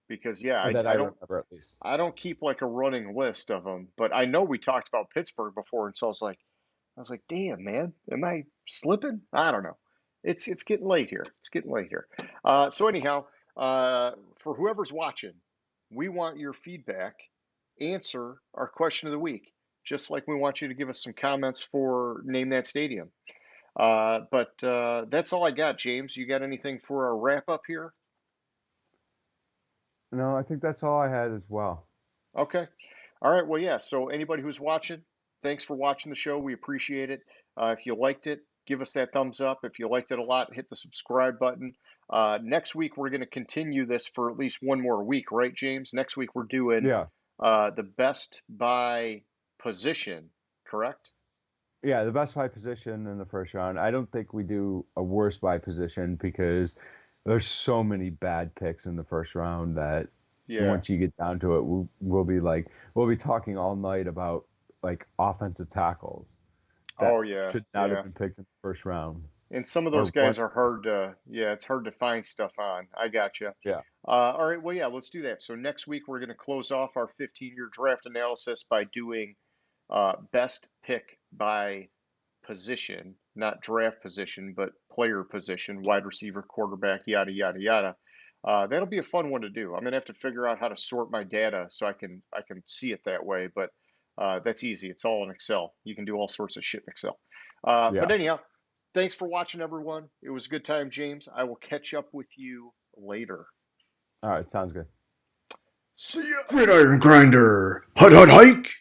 Because I don't remember, at least. I don't keep like a running list of them, but I know we talked about Pittsburgh before, and so I was like, damn, man, am I slipping? I don't know. It's getting late here. So anyhow, for whoever's watching, we want your feedback. Answer our question of the week, just like we want you to give us some comments for Name That Stadium. But that's all I got, James. You got anything for our wrap up here? No, I think that's all I had as well. Okay. All right. Well, so anybody who's watching, thanks for watching the show. We appreciate it. If you liked it, give us that thumbs up. If you liked it a lot, hit the subscribe button. Next week, we're going to continue this for at least one more week, right, James? Next week, we're doing the best by position, correct? Yeah, the best by position in the first round. I don't think we do a worst by position because there's so many bad picks in the first round that once you get down to it, we'll be talking all night about like offensive tackles that Oh yeah, should not have yeah. been picked in the first round And some of those or one. guys are hard to, yeah, it's hard to find stuff on. I got you. Yeah. All right, well, yeah, let's do that. So next week we're going to close off our 15-year draft analysis by doing best pick by position, not draft position, but player position, wide receiver, quarterback, yada yada yada. That'll be a fun one to do. I'm gonna have to figure out how to sort my data so I can see it that way, but that's easy. It's all in Excel. You can do all sorts of shit in Excel. But Yeah. anyhow, thanks for watching, everyone. It was a good time, James. I will catch up with you later. All right. Sounds good. See ya. Gridiron Grinder. Hut hut hike.